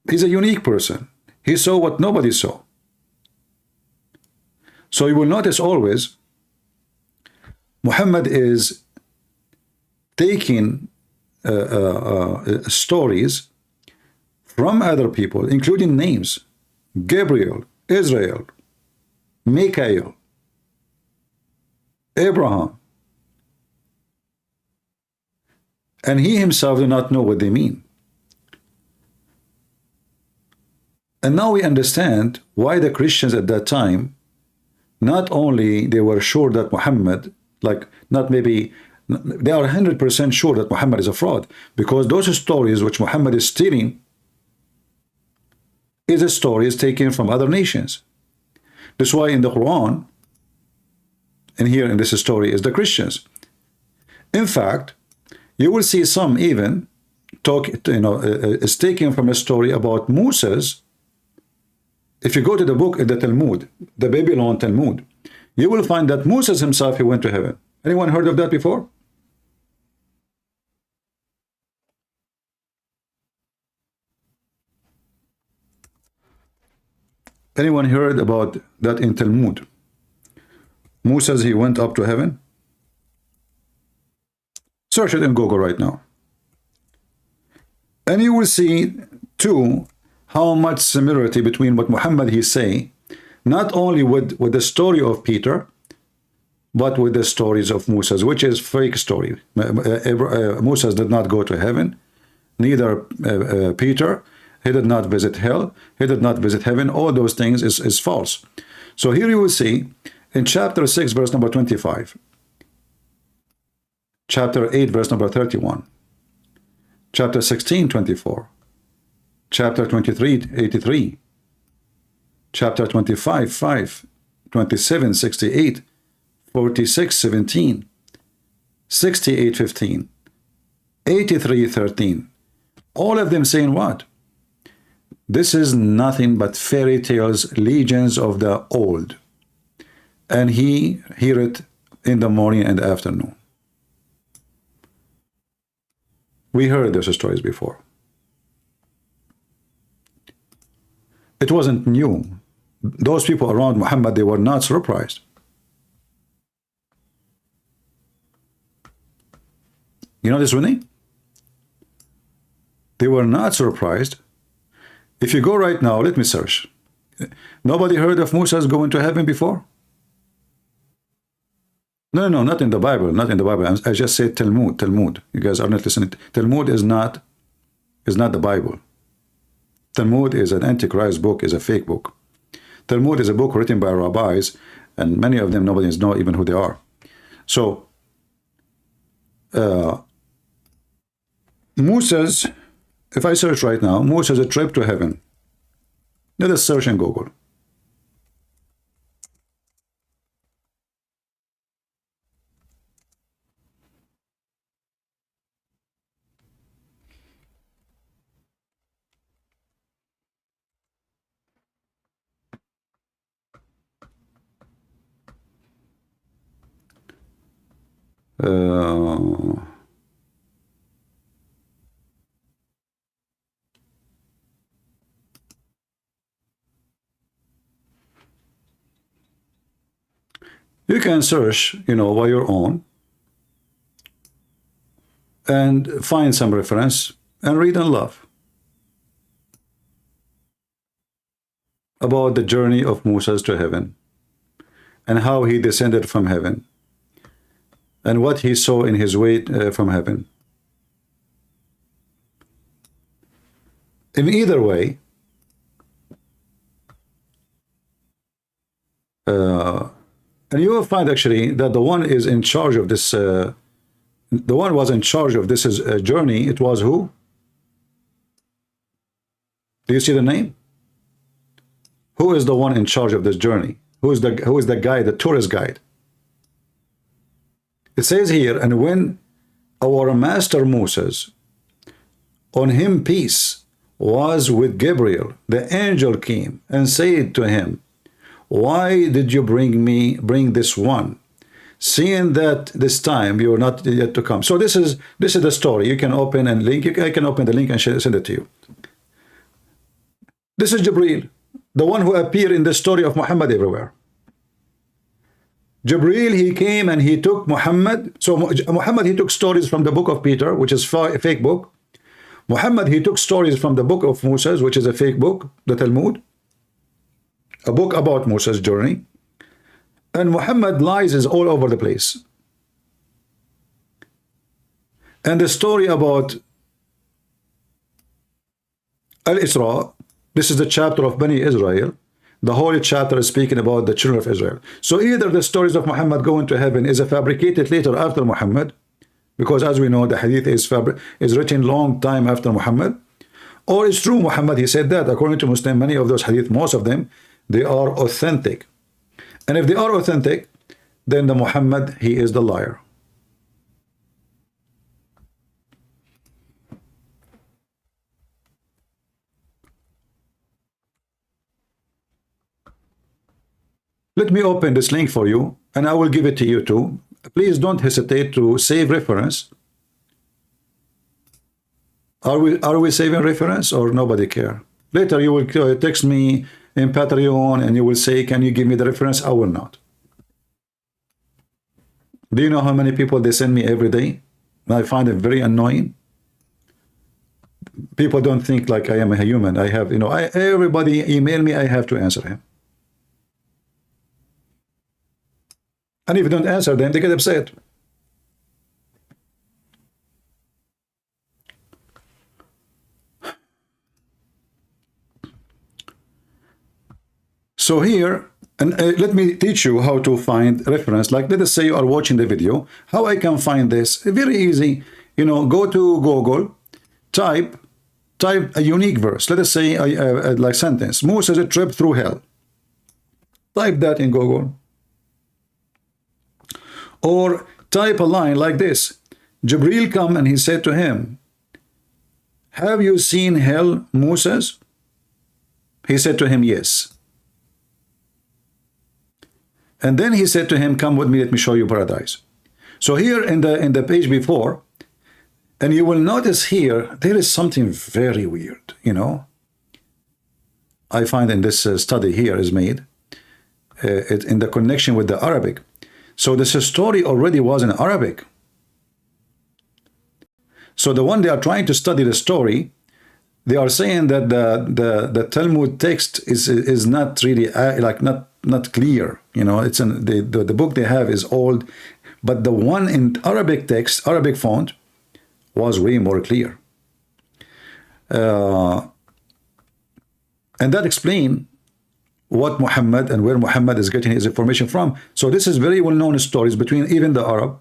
he's a unique person. He saw what nobody saw. So you will notice always Muhammad is taking stories from other people, including names: Gabriel, Israel, Michael, Abraham. And he himself do not know what they mean. And now we understand why the Christians at that time, not only they were sure that Muhammad, like not maybe, they are 100% sure that Muhammad is a fraud, because those stories which Muhammad is stealing is a stories taken from other nations. That's why in the Quran, and here in this story is the Christians. In fact, you will see some even talk, you know, is taken from a story about Moses. If you go to the book in the Talmud, the Babylon Talmud, you will find that Moses himself, he went to heaven. Anyone heard of that before? Anyone heard about that in Talmud? Musa says he went up to heaven. Search it in Google right now. And you will see, too, how much similarity between what Muhammad he say, not only with the story of Peter, but with the stories of Musa, which is fake story. Musa did not go to heaven, neither Peter. He did not visit hell. He did not visit heaven. All those things is false. So here you will see in chapter 6, verse number 25, chapter 8, verse number 31, chapter 16, 24, chapter 23, 83, chapter 25, 5, 27, 68, 46, 17, 68, 15, 83, 13. All of them saying what? This is nothing but fairy tales, legends of the old. And he hear it in the morning and afternoon. We heard those stories before. It wasn't new. Those people around Muhammad, they were not surprised. You know this, Winnie? They were not surprised. If you go right now, let me search. Nobody heard of Musa's going to heaven before? No, not in the Bible, not in the Bible. I just said Talmud, Talmud. You guys are not listening. Talmud is not the Bible. Talmud is an antichrist book, is a fake book. Talmud is a book written by rabbis, and many of them nobody knows even who they are. So, Musa's, if I search right now, Musa's a trip to heaven. Let us search in Google. You can search, by your own and find some reference and read and love about the journey of Moses to heaven and how he descended from heaven and what he saw in his way from heaven. In either way, and you will find actually that the one is in charge of this, the one was in charge of this journey. It was who? Do you see the name? Who is the one in charge of this journey? Who is the guide, the tourist guide? It says here, and when our master Moses, on him peace, was with Gabriel, the angel came and said to him, why did you bring this one, seeing that this time you are not yet to come? So this is the story. You can open and link. I can open the link and send it to you. This is Jibril, the one who appeared in the story of Muhammad everywhere. Jibril, he came and he took Muhammad. So Muhammad, he took stories from the book of Peter, which is a fake book. Muhammad, he took stories from the book of Moses, which is a fake book, the Talmud, a book about Moses' journey. And Muhammad lies is all over the place. And the story about Al-Isra, this is the chapter of Bani Israel. The whole chapter is speaking about the children of Israel. So either the stories of Muhammad going to heaven is fabricated later after Muhammad, because as we know, the hadith is written long time after Muhammad, or it's true Muhammad, he said that. According to Muslim, many of those hadith, most of them, they are authentic. And if they are authentic, then the Muhammad, he is the liar. Let me open this link for you, and I will give it to you too. Please don't hesitate to save reference. Are we saving reference or nobody care? Later you will text me in Patreon and you will say, can you give me the reference? I will not. Do you know how many people they send me every day? I find it very annoying. People don't think like I am a human. I have, you know, everybody email me, I have to answer him. And if you don't answer them, they get upset. So here, and let me teach you how to find reference. Like, let us say you are watching the video. How I can find this? Very easy. You know, go to Google, type a unique verse. Let us say like sentence. Moses a trip through hell. Type that in Google. Or type a line like this. Jibril come and he said to him, have you seen hell, Moses? He said to him, yes. And then he said to him, come with me, let me show you paradise. So here in the page before, and you will notice here, there is something very weird, you know. I find in this study here is made in the connection with the Arabic. So this story already was in Arabic. So the one they are trying to study the story, they are saying that the Talmud text is not really like not clear. You know, it's the book they have is old, but the one in Arabic text, Arabic font, was way more clear. And that explains what Muhammad and where Muhammad is getting his information from. So this is very well-known stories between even the Arab.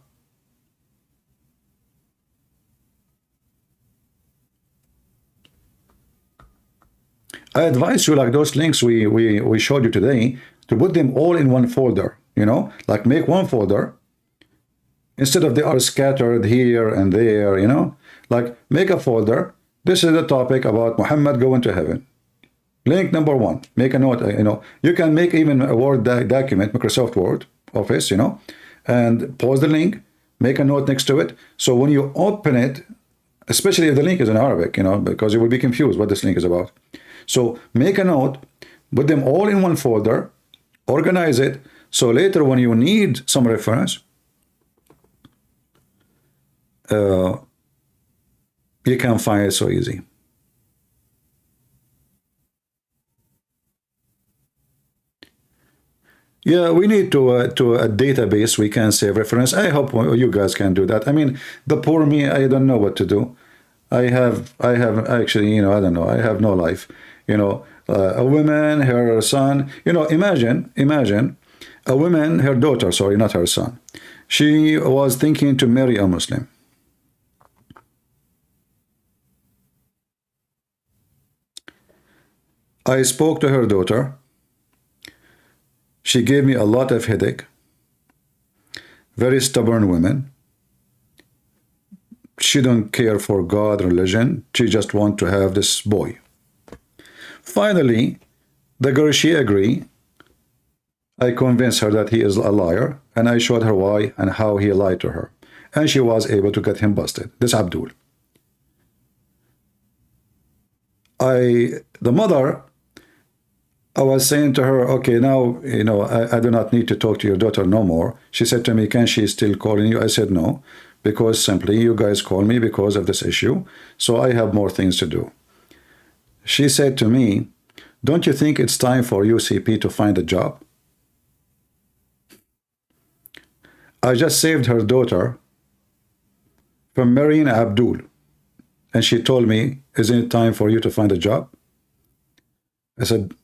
I advise you, like those links we showed you today, to put them all in one folder, you know, like make one folder instead of they are scattered here and there, you know, like make a folder. This is the topic about Muhammad going to heaven. Link number 1, make a note, you know, you can make even a Word document, Microsoft Word, Office, you know, and pause the link, make a note next to it. So when you open it, especially if the link is in Arabic, you know, because you will be confused what this link is about. So make a note, put them all in one folder, organize it, so later when you need some reference, you can find it so easy. Yeah, we need to a database we can save reference. I hope you guys can do that. I mean, the poor me, I don't know what to do. I have actually, you know, I don't know. I have no life. You know, a woman, her son. You know, imagine a woman, her daughter. Sorry, not her son. She was thinking to marry a Muslim. I spoke to her daughter. She gave me a lot of headache. Very stubborn woman. She don't care for God, religion. She just want to have this boy. Finally, the girl, she agreed. I convinced her that he is a liar, and I showed her why and how he lied to her. And she was able to get him busted. This Abdul. The mother, I was saying to her, okay, now, you know, I do not need to talk to your daughter no more. She said to me, can she still calling you? I said, no, because simply you guys call me because of this issue. So I have more things to do. She said to me, don't you think it's time for UCP to find a job? I just saved her daughter from marrying Abdul. And she told me, isn't it time for you to find a job? I said,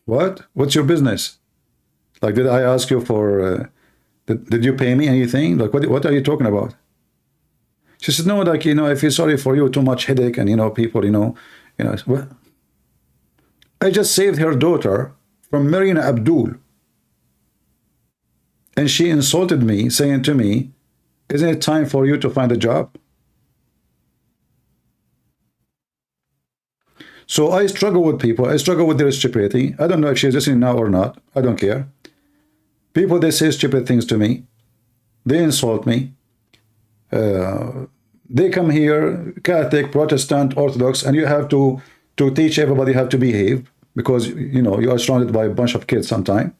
what? What's your business? Like, did I ask you for, did you pay me anything? Like, what are you talking about? She said, no, like, you know, I feel sorry for you, too much headache, and, you know, people, you know, what? I just saved her daughter from marrying Abdul. And she insulted me, saying to me, isn't it time for you to find a job? So I struggle with people. I struggle with their stupidity. I don't know if she's listening now or not. I don't care. People, they say stupid things to me. They insult me. They come here, Catholic, Protestant, Orthodox, and you have to teach everybody how to behave. because you know you are surrounded by a bunch of kids sometime.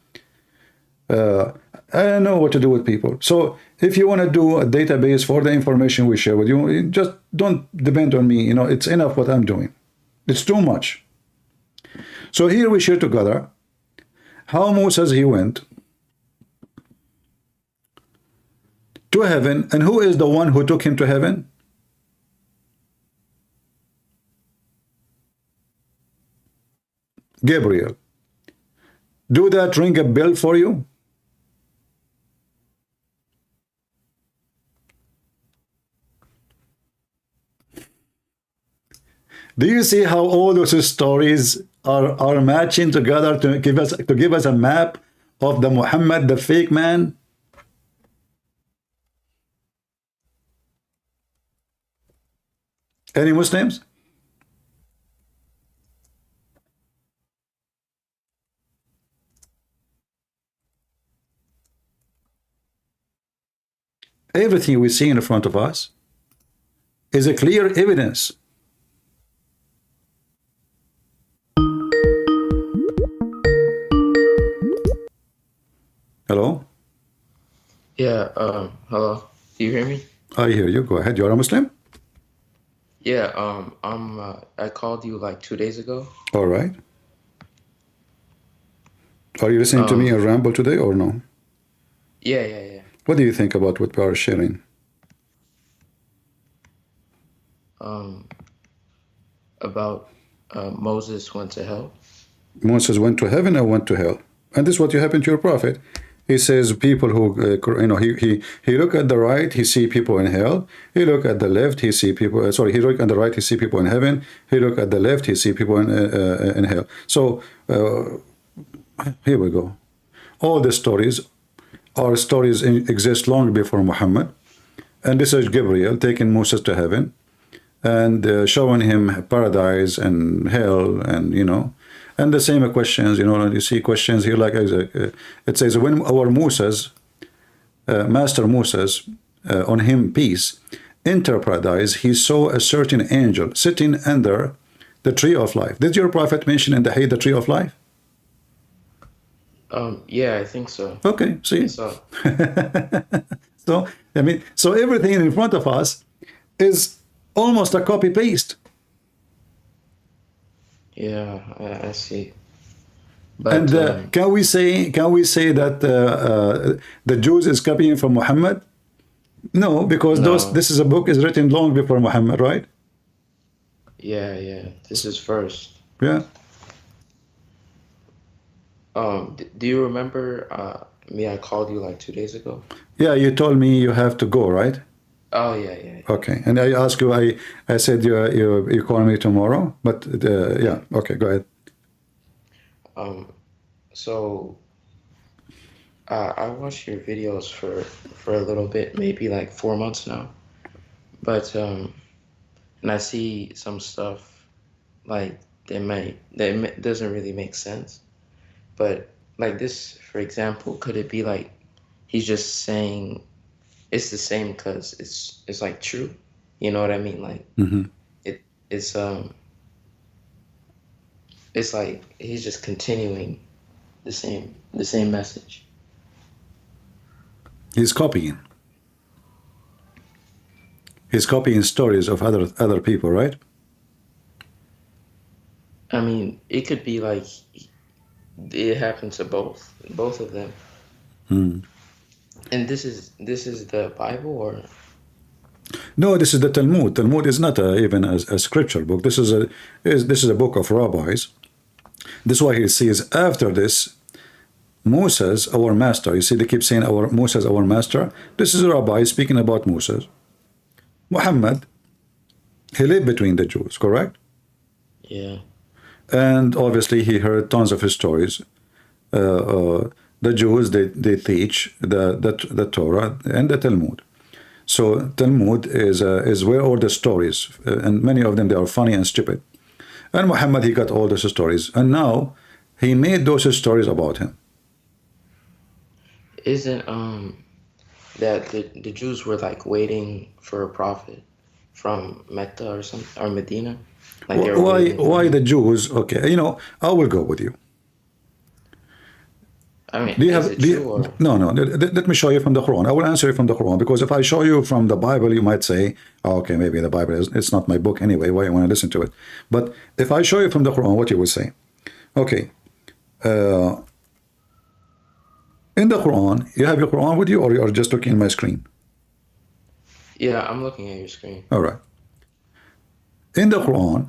I don't know what to do with people. So if you want to do a database for the information we share with you, just don't depend on me. You know, it's enough what I'm doing. It's too much. So here we share together how Moses he went to heaven, and who is the one who took him to heaven? Gabriel. Do that ring a bell for you? Do you see how all those stories are matching together to give us a map of the Muhammad, the fake man? Any Muslims? Everything we see in front of us is a clear evidence. Hello? Yeah, hello. Do you hear me? I hear you. Go ahead. You're a Muslim? Yeah, I called you like 2 days ago. All right. Are you listening to me in ramble today or no? Yeah. What do you think about what we are sharing? About Moses went to hell. Moses went to heaven or went to hell? And this is what you happened to your prophet. He says people who, you know, he look at the right, he see people in hell. He look at the left, he see people, he look at the right, he see people in heaven. He look at the left, he see people in hell. So, here we go. All the stories are stories exist long before Muhammad. And this is Gabriel taking Moses to heaven and showing him paradise and hell and, you know, and the same questions, you know, you see questions here like it says, when our Moses, Master Moses, on him peace, enter paradise, he saw a certain angel sitting under the tree of life. Did your prophet mention in the Hay the tree of life? Yeah, I think so. Okay, see? So, So, I mean, so everything in front of us is almost a copy-paste. yeah, I see. But, And can we say that the Jews is copying from Muhammad? No, because No. this is a book is written long before Muhammad, right? yeah, this is first. Yeah. Do you remember me? I called you like 2 days ago. Yeah, you told me you have to go, right? Oh yeah. Okay. And I asked you, I said you call me tomorrow, but yeah. Okay, go ahead. So I watched your videos for a little bit, maybe like 4 months now. But and I see some stuff like that doesn't really make sense. But like this, for example, could it be like he's just saying it's the same because it's like true? You know what I mean? Like it's like he's just continuing the same message. He's copying. He's copying stories of other people, right? I mean, it could be like it happened to both of them. And this is the Bible, or No, this is the Talmud. Talmud is not even a scripture book. This is a book of rabbis. This is why he says after this, Moses, our master. You see, they keep saying our Moses, our master. This is a rabbi speaking about Moses. Muhammad, he lived between the Jews, correct? yeah. And obviously he heard tons of his stories. The Jews, they teach the Torah and the Talmud. So Talmud is where all the stories, and many of them, they are funny and stupid. And Muhammad, he got all those stories, and now he made those stories about him. Isn't that the Jews were like waiting for a prophet from Mecca or something, or Medina. Like they were waiting for Why him. the Jews? Okay, you know, I will go with you. I mean, Do you is have? it Do true you, or? no, no. Let me show you from the Quran. I will answer you from the Quran, because if I show you from the Bible, you might say, oh, "Okay, maybe the Bible is. It's not my book anyway. Why you want to listen to it?" But if I show you from the Quran, what you will say? Okay. In the Quran, you have your Quran with you, or you are just looking at my screen? Yeah, I'm looking at your screen. All right. In the Quran,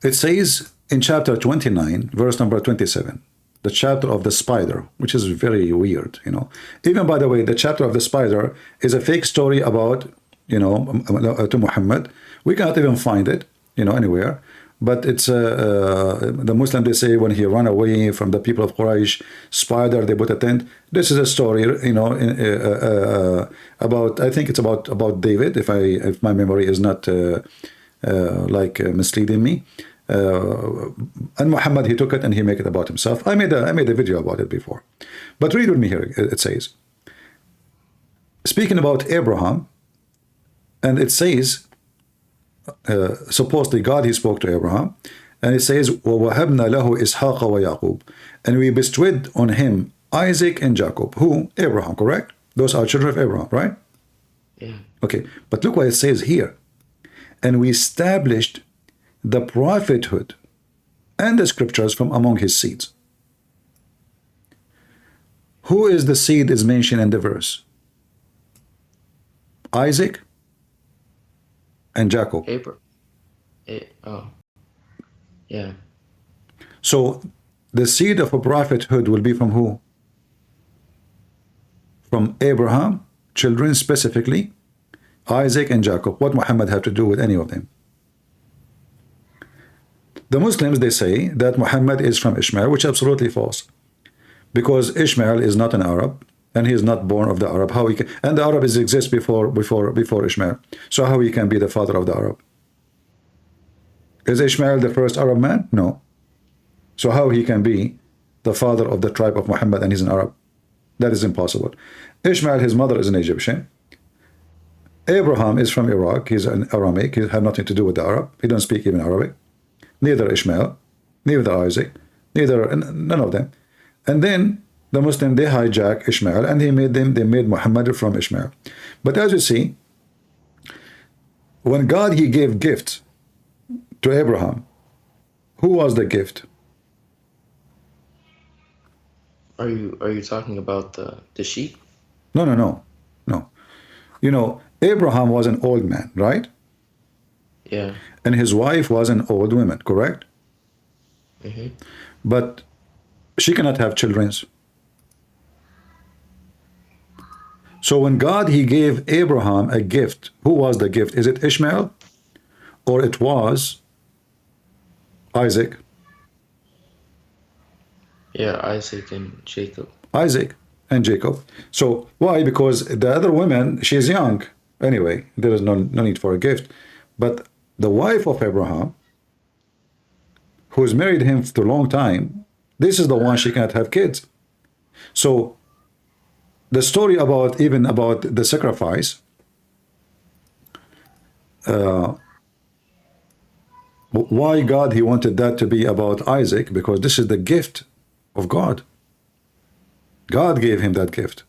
it says in chapter 29, verse number 27, the chapter of the spider, which is very weird, you know. Even, by the way, the chapter of the spider is a fake story about, you know, to Muhammad. We cannot even find it, you know, anywhere. But it's the Muslim, they say, when he ran away from the people of Quraysh, spider, they put a tent. This is a story, you know, about, I think it's about David, if my memory is not misleading me. And Muhammad, he took it and he made it about himself. I made a video about it before. But read with me here. It says, speaking about Abraham, and it says, supposedly God, he spoke to Abraham, and it says, وَوَهَبْنَا لَهُ إِسْحَاقَ وَيَعْقُوبَ, and we bestowed on him Isaac and Jacob. Who? Abraham, correct? Those are children of Abraham, right? Yeah. Okay, but look what it says here. And we established the prophethood and the scriptures from among his seeds. Who is the seed is mentioned in the verse? Isaac and Jacob. Oh, yeah. So the seed of a prophethood will be from who? From Abraham, children specifically, Isaac and Jacob. What Muhammad have to do with any of them? The Muslims, they say that Muhammad is from Ishmael, which is absolutely false, because Ishmael is not an Arab, and he is not born of the Arab. How he can, and the Arab exists before Ishmael. So how he can be the father of the Arab? Is Ishmael the first Arab man? No. So how he can be the father of the tribe of Muhammad and he's an Arab? That is impossible. Ishmael, his mother is an Egyptian. Abraham is from Iraq. He's an Aramic. He had nothing to do with the Arab. He don't speak even Arabic. Neither Ishmael, neither Isaac, none of them. And then the Muslim, they hijack Ishmael, and they made Muhammad from Ishmael. But as you see, when God, he gave gift to Abraham, who was the gift? Are you talking about the sheep? No. You know, Abraham was an old man, right? Yeah. And his wife was an old woman, correct? Mm-hmm. But she cannot have children. So when God, he gave Abraham a gift, who was the gift? Is it Ishmael, or it was Isaac? Yeah, Isaac and Jacob. Isaac and Jacob. So why? Because the other woman, she's young. Anyway, there is no need for a gift. But the wife of Abraham, who's married him for a long time, this is the one, she cannot have kids. So the story about the sacrifice, why God, he wanted that to be about Isaac? Because this is the gift of God. God gave him that gift.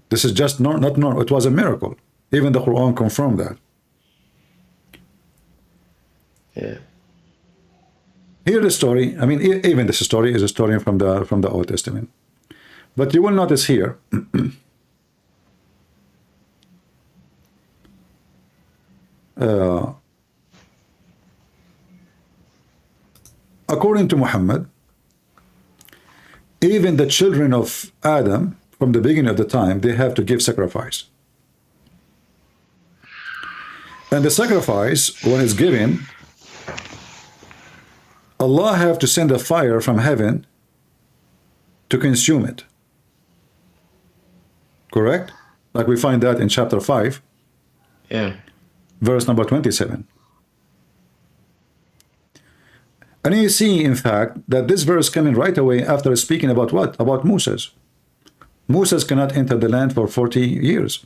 This is just not normal. It was a miracle. Even the Quran confirmed that. Yeah. Here the story, I mean, even this story is a story from the Old Testament. But you will notice here, according to Muhammad, even the children of Adam, from the beginning of the time, they have to give sacrifice. And the sacrifice, when it's given, Allah have to send a fire from heaven to consume it. Correct? Like we find that in chapter 5. Yeah. Verse number 27. And you see, in fact, that this verse coming right away after speaking about what? About Moses. Moses cannot enter the land for 40 years.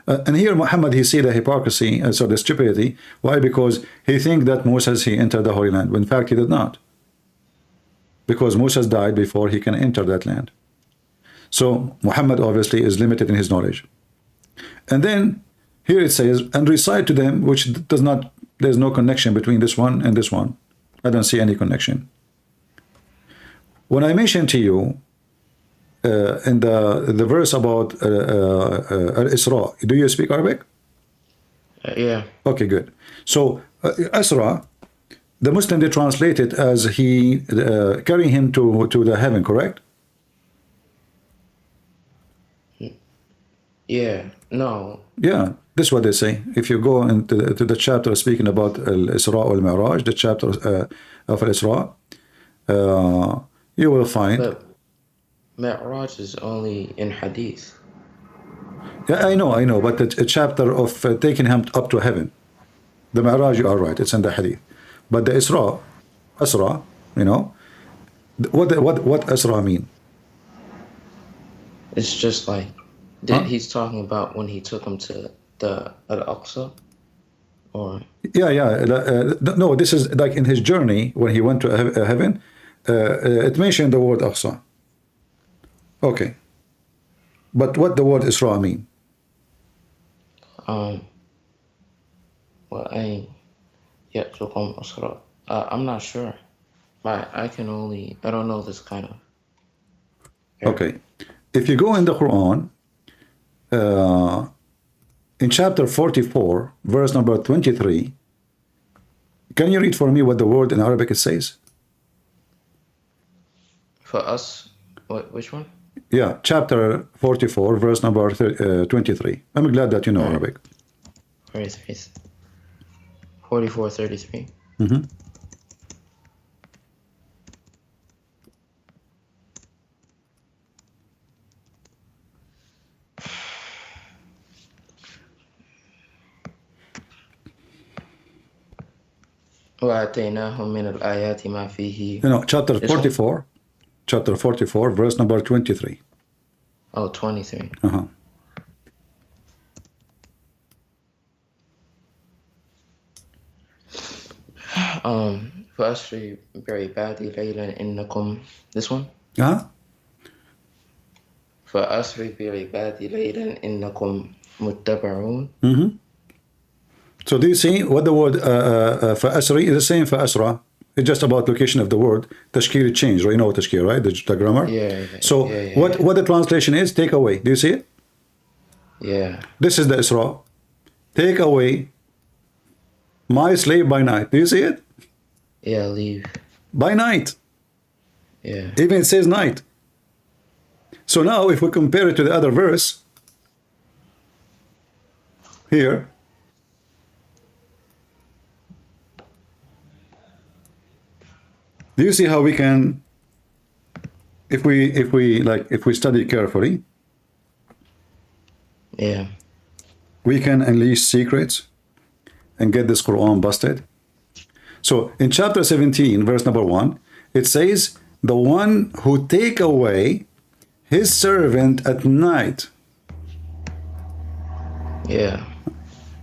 And here Muhammad, he see the hypocrisy, so the stupidity. Why? Because he think that Moses, he entered the Holy Land. When in fact, he did not. Because Moses died before he can enter that land. So Muhammad obviously is limited in his knowledge. And then here it says, and recite to them, which does not, there's no connection between this one and this one. I don't see any connection. When I mentioned to you in the verse about Al-Isra, do you speak Arabic? Yeah. Okay, good. So Isra, the Muslim, they translate it as he carrying him to the heaven, correct? Yeah. No. Yeah, this is what they say. If you go into the chapter speaking about Al-Isra or Al-Mi'raj, the chapter of Al-Isra, you will find. But Mi'raj is only in Hadith. Yeah, I know, but a chapter of taking him up to heaven. The Mi'raj, you are right, it's in the Hadith. But the Isra, you know, what Isra mean? It's just like he's talking about when he took him to the Al-Aqsa, or no, this is like in his journey when he went to heaven. It mentioned the word Aqsa. Okay, but what the word Isra mean? Well, I'm not sure. I don't know this kind of. Okay, if you go in the Quran, in chapter 44, verse number 23, can you read for me what the word in Arabic it says? For us, which one? Yeah, chapter 44, verse number 23. I'm glad that you know Arabic. 44:33. Mm-hmm. Chapter 44. Chapter 44, verse number 23. Oh, 23. Uh-huh. فأسري بعبادي ليلا إنكم. This one? Huh? فأسري بعبادي ليلا إنكم متبعون. Mm-hmm. So do you see what the word فأسري is the same فأسرى? It's just about location of the word. Tashkir change, right? You know Tashkir, right? The grammar. Yeah. So what the translation is? Take away. Do you see it? Yeah. This is the Isra. Take away my slave by night. Do you see it? Yeah, leave. By night. Yeah. Even it says night. So now if we compare it to the other verse, here, do you see how we can, if we study carefully, yeah, we can unleash secrets and get this Quran busted? So in chapter 17, verse number 1, it says, the one who take away his servant at night. Yeah.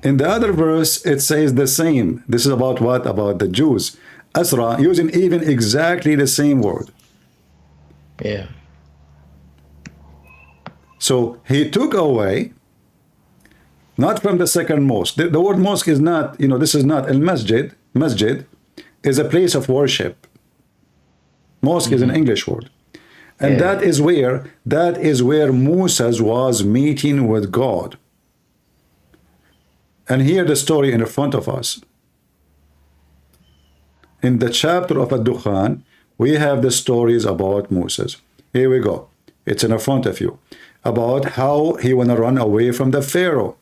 In the other verse, it says the same. This is about what? About the Jews. Asra, using even exactly the same word. Yeah. So he took away, not from the second mosque. The word mosque is not, you know, this is not al-masjid. Masjid is a place of worship. Mosque is an English word. And that is where Moses was meeting with God. And here the story in front of us. In the chapter of Ad-Dukhan, we have the stories about Moses. Here we go. It's in front of you. About how he want to run away from the Pharaoh.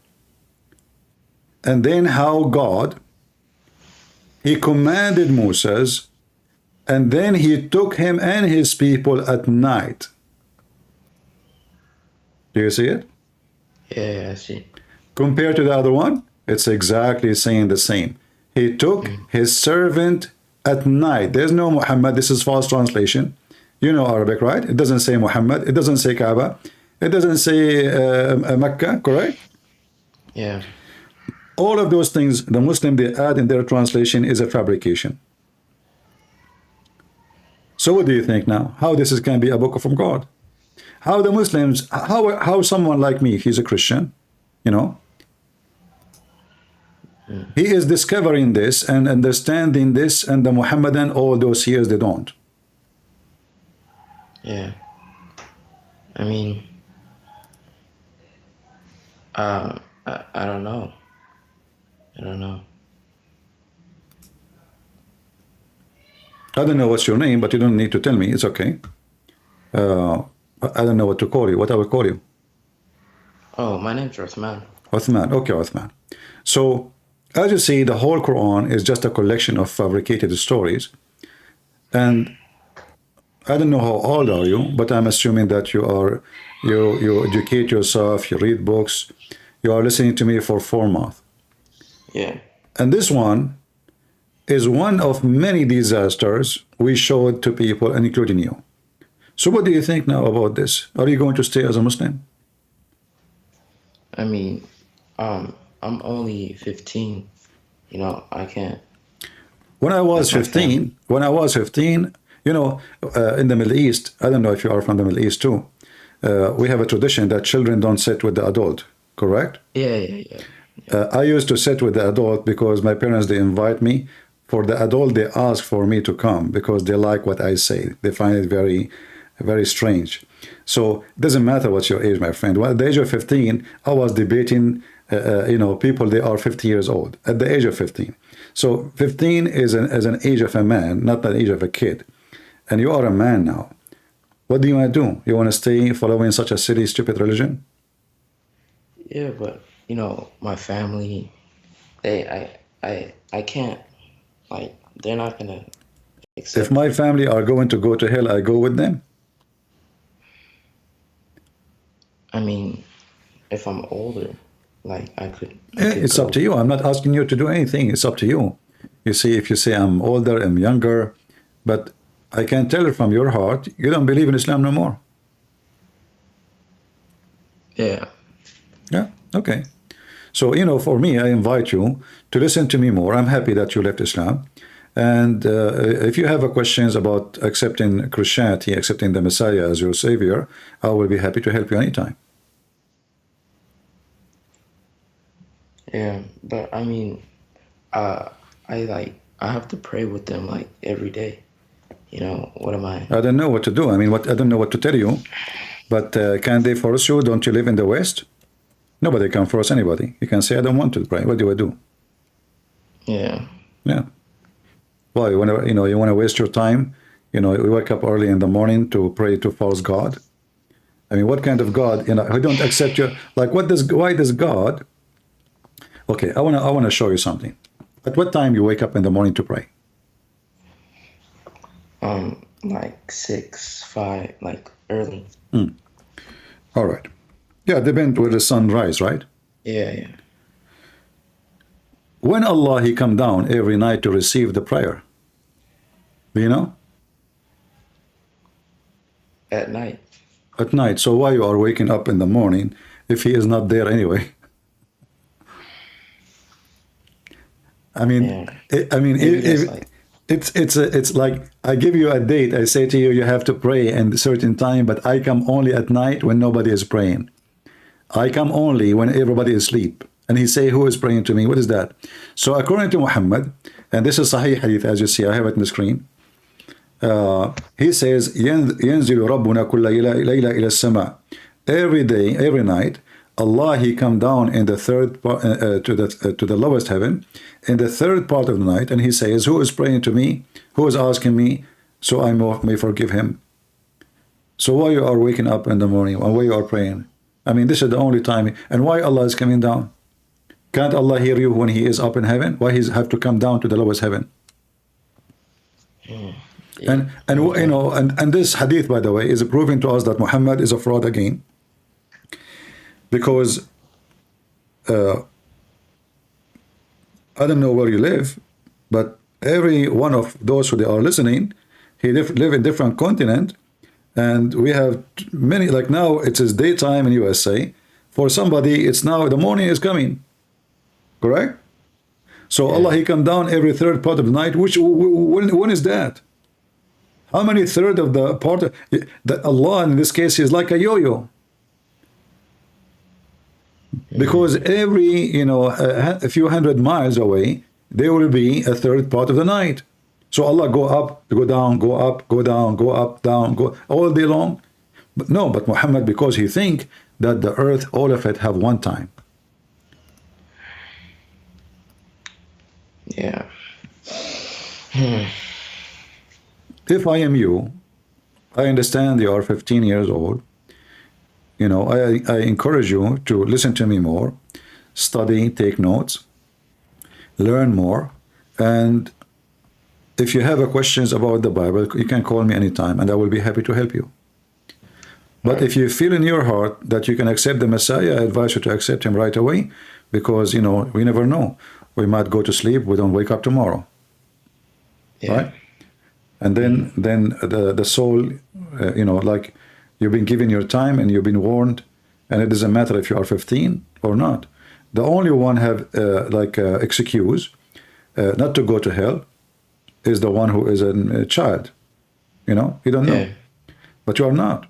And then how God, he commanded Moses, and then he took him and his people at night. Do you see it? Yeah, I see. Compared to the other one, it's exactly saying the same. He took his servant at night. There's no Muhammad. This is false translation. You know Arabic, right? It doesn't say Muhammad. It doesn't say Kaaba. It doesn't say Mecca, correct? Yeah. All of those things the Muslim they add in their translation is a fabrication. So what do you think now? How this is can be a book from God? How the Muslims, how someone like me, he's a Christian, you know, he is discovering this and understanding this, and the Muhammadan all those years they don't. Yeah. I mean, I don't know. I don't know. I don't know what's your name, but you don't need to tell me. It's okay. I don't know what to call you. What I will call you? Oh, my name's Uthman. Uthman. Okay, Uthman. So, as you see, the whole Quran is just a collection of fabricated stories. And I don't know how old are you, but I'm assuming that you educate yourself, you read books, you are listening to me for 4 months. Yeah. And this one is one of many disasters we showed to people, including you. So what do you think now about this? Are you going to stay as a Muslim? I mean, I'm only 15. You know, I can't. When I was 15, you know, in the Middle East, I don't know if you are from the Middle East too, we have a tradition that children don't sit with the adult, correct? Yeah. I used to sit with the adult because my parents, they invite me. For the adult, they ask for me to come because they like what I say. They find it very, very strange. So it doesn't matter what's your age, my friend. Well, at the age of 15, I was debating, you know, people, they are 50 years old at the age of 15. So 15 is an age of a man, not the age of a kid. And you are a man now. What do you want to do? You want to stay following such a silly, stupid religion? Yeah, but you know, my family, I can't, like, they're not gonna accept. If my family are going to go to hell, I go with them. I mean, if I'm older, like I could It's up to you. I'm not asking you to do anything. It's up to you. You see, if you say I'm older, I'm younger, but I can tell from your heart, you don't believe in Islam no more. Yeah. Yeah, okay. So, you know, for me, I invite you to listen to me more. I'm happy that you left Islam. And if you have questions about accepting Christianity, accepting the Messiah as your savior, I will be happy to help you anytime. Yeah, but I mean, I have to pray with them like every day. You know, what am I? I don't know what to do. I mean, I don't know what to tell you. But can they force you? Don't you live in the West? Nobody can force anybody. You can say, I don't want to pray. What do I do? Yeah. Yeah. Well, you want to waste your time. You know, you wake up early in the morning to pray to false God. I mean, what kind of God? You know, who don't accept you? Like, why does God? Okay, I wanna show you something. At what time you wake up in the morning to pray? Like 6, 5, like early. All right. Yeah, depends where the sun rise, right? Yeah. When Allah he come down every night to receive the prayer, do you know? At night. At night. So why you are waking up in the morning if he is not there anyway? I mean, yeah. It's like I give you a date. I say to you, you have to pray at a certain time, but I come only at night when nobody is praying. I come only when everybody is asleep. And he say, who is praying to me? What is that? So according to Muhammad, and this is Sahih Hadith, as you see, I have it on the screen. He says, ينزل ربنا كل ليلة إلى السماء. Every day, every night, Allah he come down in the third part, to the lowest heaven, in the third part of the night, and he says, who is praying to me? Who is asking me? So I may forgive him. So why you are waking up in the morning? Why you are praying? I mean, this is the only time. And why Allah is coming down? Can't Allah hear you when he is up in heaven? Why he have to come down to the lowest heaven? And you know, and this hadith, by the way, is proving to us that Muhammad is a fraud again. Because I don't know where you live, but every one of those who they are listening, he live in different continent, and we have many. Like now, it is daytime in USA. For somebody, it's now the morning is coming. Correct? So Allah, he come down every third part of the night. When is that? How many third of the part that Allah in this case is like a yo-yo? Because every, you know, a few hundred miles away, there will be a third part of the night. So Allah go up, go down, go up, go down, go up, down, go all day long. But no, but Muhammad, because he think that the earth, all of it have one time. Yeah. If I am you, I understand you are 15 years old. You know, I encourage you to listen to me more, study, take notes, learn more, and if you have questions about the Bible, you can call me anytime, and I will be happy to help you. But if you feel in your heart that you can accept the Messiah, I advise you to accept him right away, because, you know, we never know. We might go to sleep, we don't wake up tomorrow. Yeah. Right? And then the soul, you know, like you've been given your time and you've been warned, and it doesn't matter if you are 15 or not. The only one have excuse not to go to hell is the one who is a child. You know, you don't know, Yeah. but you are not.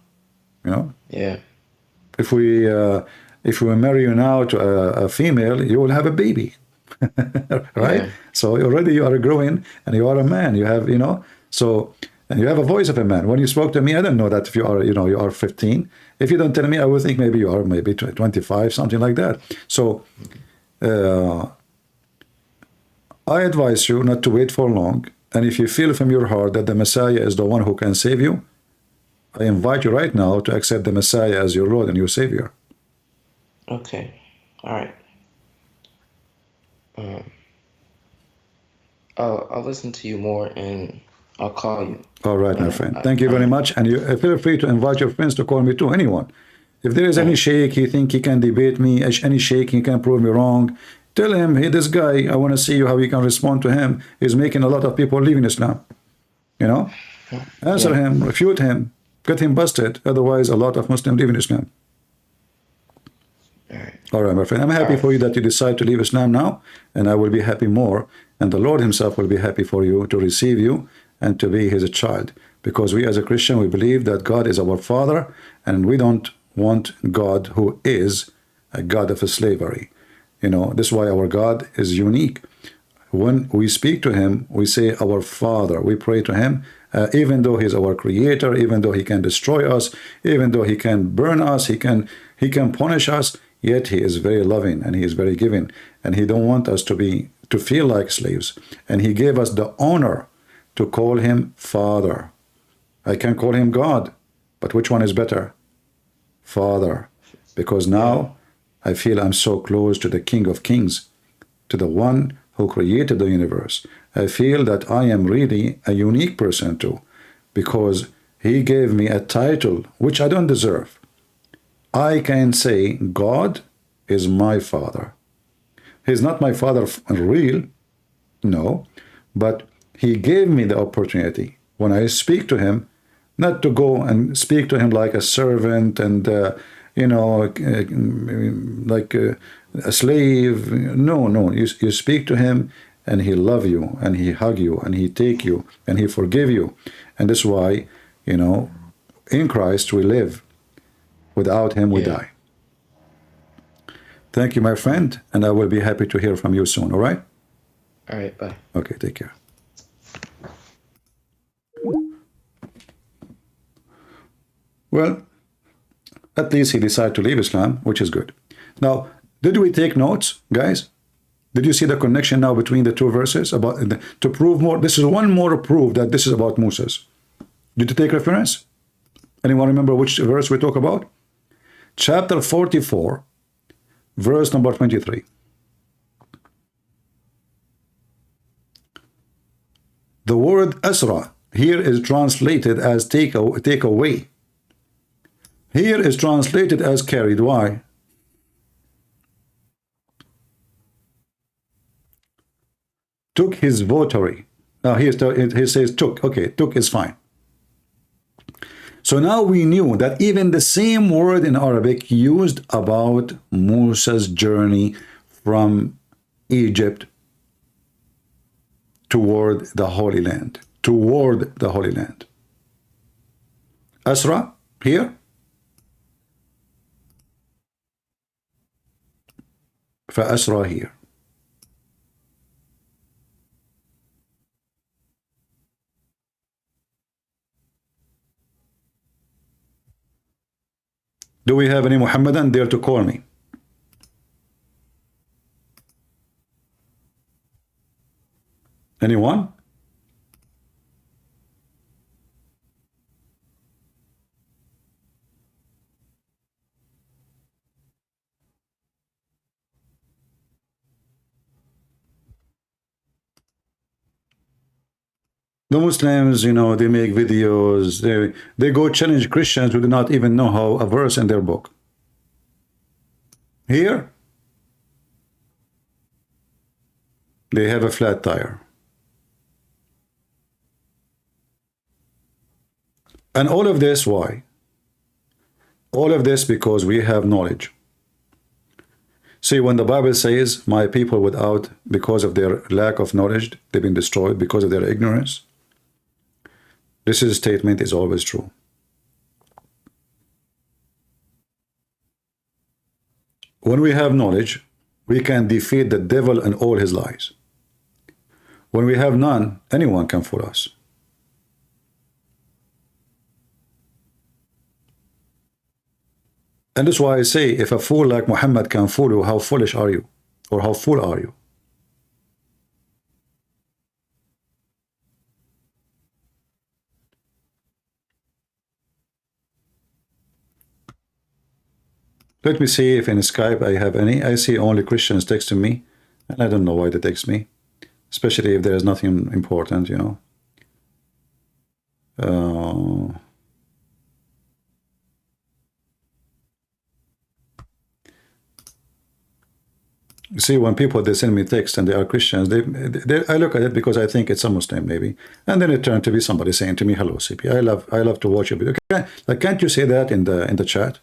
You know, Yeah. if we marry you now to a female, you will have a baby, right? Yeah. So already you are growing, and you are a man. You have, you know, so, and you have a voice of a man. When you spoke to me, I don't know that if you are, you know, you are 15. If you don't tell me, I would think maybe you are maybe 25, something like that. So I advise you not to wait for long. And if you feel from your heart that the Messiah is the one who can save you, I invite you right now to accept the Messiah as your Lord and your Savior. Okay. All right. I'll listen to you more, and I'll call you. All right, my friend. Thank you very much. And you feel free to invite your friends to call me too, anyone. If there is any sheikh you think he can debate me, any sheikh he can prove me wrong, tell him, hey, this guy, I want to see how you can respond to him. He's making a lot of people leave in Islam. You know? Answer him, refute him, get him busted. Otherwise, a lot of Muslims leave in Islam. All right, my friend. I'm happy for you that you decide to leave Islam now, and I will be happy more. And the Lord himself will be happy for you to receive you and to be his child. Because we as a Christian, we believe that God is our Father, and we don't want God who is a God of slavery. You know, this is why our God is unique. When we speak to him, we say our Father. We pray to him, even though he's our creator, even though he can destroy us, even though he can burn us, he can punish us, yet he is very loving and he is very giving, and he don't want us to feel like slaves. And he gave us the honor to call him Father. I can call him God, but which one is better? Father. Because now I feel I'm so close to the King of Kings, to the one who created the universe. I feel that I am really a unique person too, because he gave me a title which I don't deserve. I can say God is my Father. He's not my Father real, no, but he gave me the opportunity when I speak to him, not to go and speak to him like a servant and you know, like a slave. No, you speak to him and he love you and he hug you and he take you and he forgive you. And that's why, you know, in Christ we live. Without him we die. Thank you, my friend, and I will be happy to hear from you soon, all right? All right, bye. Okay, take care. Well, at least he decided to leave Islam, which is good. Now, did we take notes, guys? Did you see the connection now between the two verses? To prove more, this is one more proof that this is about Moses. Did you take reference? Anyone remember which verse we talk about? Chapter 44, verse number 23. The word asra here is translated as take away. Here is translated as carried. Why? Took his votary. Now he says took. Okay, took is fine. So now we knew that even the same word in Arabic used about Musa's journey from Egypt toward the Holy Land. Toward the Holy Land. Asra, here. فأسرى here. Do we have any Muhammadan there to call me? Anyone? The Muslims, you know, they make videos, they go challenge Christians who do not even know how a verse in their book. Here, they have a flat tire. And all of this, why? All of this because we have knowledge. See, when the Bible says, my people without, because of their lack of knowledge, they've been destroyed because of their ignorance, this statement is always true. When we have knowledge, we can defeat the devil and all his lies. When we have none, anyone can fool us. And that's why I say, if a fool like Muhammad can fool you, how foolish are you? Or how fool are you? Let me see if in Skype I have any. I see only Christians texting me, and I don't know why they text me, especially if there is nothing important, you know. You see, when people, they send me text and they are Christians, I look at it because I think it's a Muslim maybe, and then it turned to be somebody saying to me, "Hello, CP, I love to watch your video." Okay, like, can't you say that in the chat?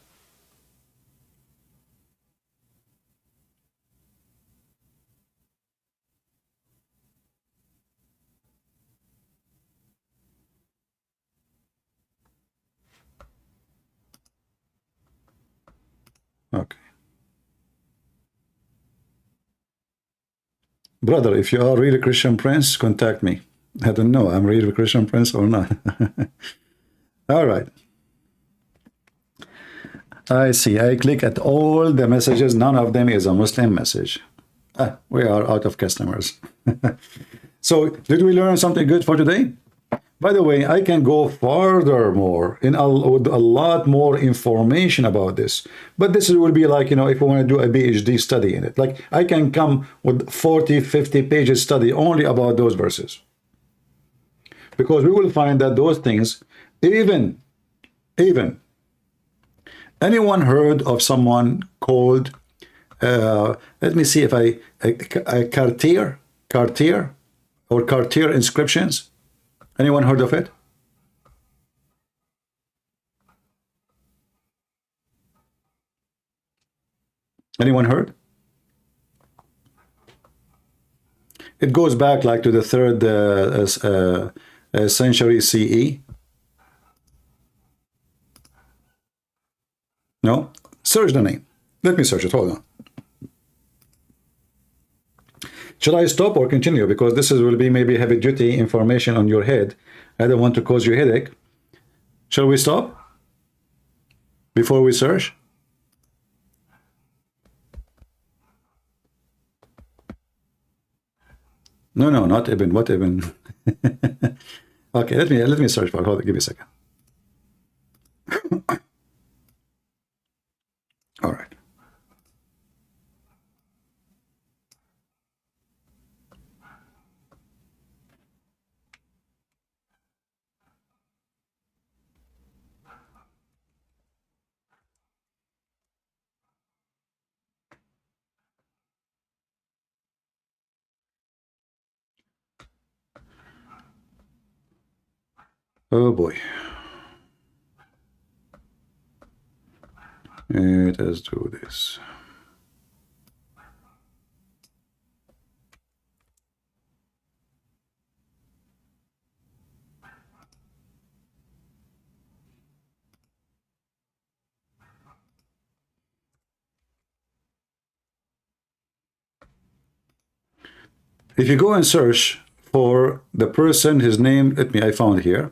Okay. Brother, if you are really Christian Prince, contact me. I don't know, I'm really Christian Prince or not. All right. I see. I click at all the messages. None of them is a Muslim message. We are out of customers. So, did we learn something good for today? By the way, I can go furthermore with a lot more information about this. But this will be like, you know, if we want to do a PhD study in it. Like, I can come with 40, 50 pages study only about those verses. Because we will find that those things, even, anyone heard of someone called, let me see if Cartier or Cartier inscriptions? Anyone heard of it? Anyone heard? It goes back like to the 3rd century CE. No? Search the name. Let me search it. Hold on. Should I stop or continue? Because this will be maybe heavy duty information on your head. I don't want to cause you headache. Shall we stop before we search? No, not Ibn. What Ibn? Okay, let me search for it. Hold on, give me a second. All right. Oh boy. Let's do this. If you go and search for the person, his name, I found here.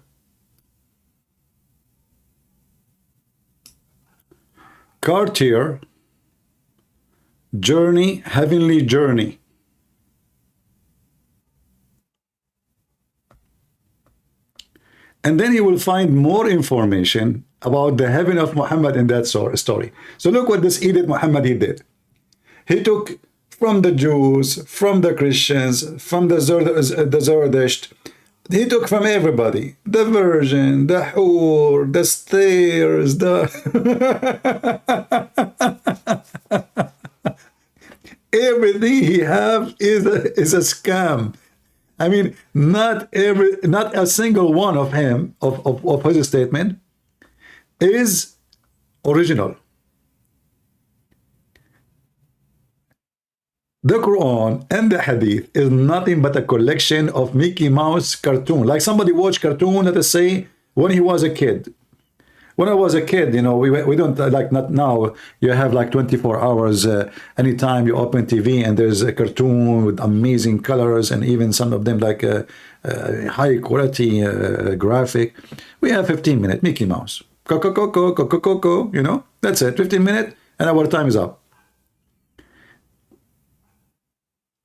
Cartier, Journey, Heavenly Journey. And then you will find more information about the heaven of Muhammad in that story. So look what this Edith Muhammad he did. He took from the Jews, from the Christians, from the Zoroastrian. He took from everybody. The virgin, the whore, the stairs, the... Everything he have is a scam. I mean, not a single one of him, of his statement, is original. The Quran and the Hadith is nothing but a collection of Mickey Mouse cartoon. Like somebody watched cartoon, let us say, when he was a kid. When I was a kid, you know, we don't, like not now, you have like 24 hours, anytime you open TV and there's a cartoon with amazing colors and even some of them like high quality graphic. We have 15-minute Mickey Mouse. Coco, you know, that's it, 15 minutes and our time is up.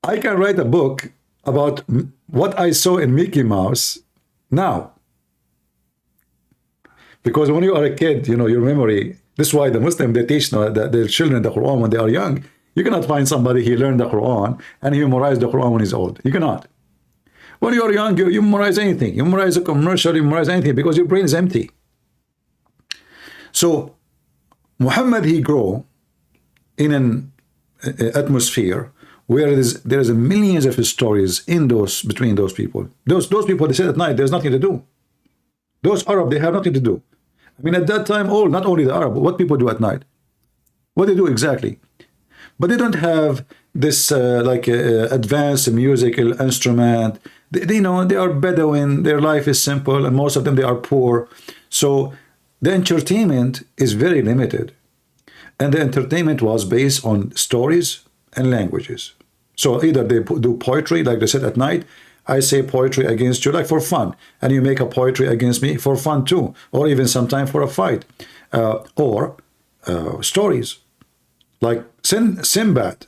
I can write a book about what I saw in Mickey Mouse now. Because when you are a kid, you know, your memory, this is why the Muslim, they teach their children the Quran when they are young. You cannot find somebody, he learned the Quran and he memorized the Quran when he's old. You cannot. When you are young, you memorize anything. You memorize a commercial, you memorize anything because your brain is empty. So, Muhammad, he grew in an atmosphere where there is millions of stories between those people. Those people, they said at night, there's nothing to do. Those Arab, they have nothing to do. I mean, at that time, not only the Arab, what people do at night? What they do exactly? But they don't have this advanced musical instrument. They know they are Bedouin, their life is simple, and most of them, they are poor. So the entertainment is very limited. And the entertainment was based on stories and languages. So either they do poetry, like they said at night, I say poetry against you, like for fun, and you make a poetry against me for fun too, or even sometimes for a fight, or stories, like Sinbad,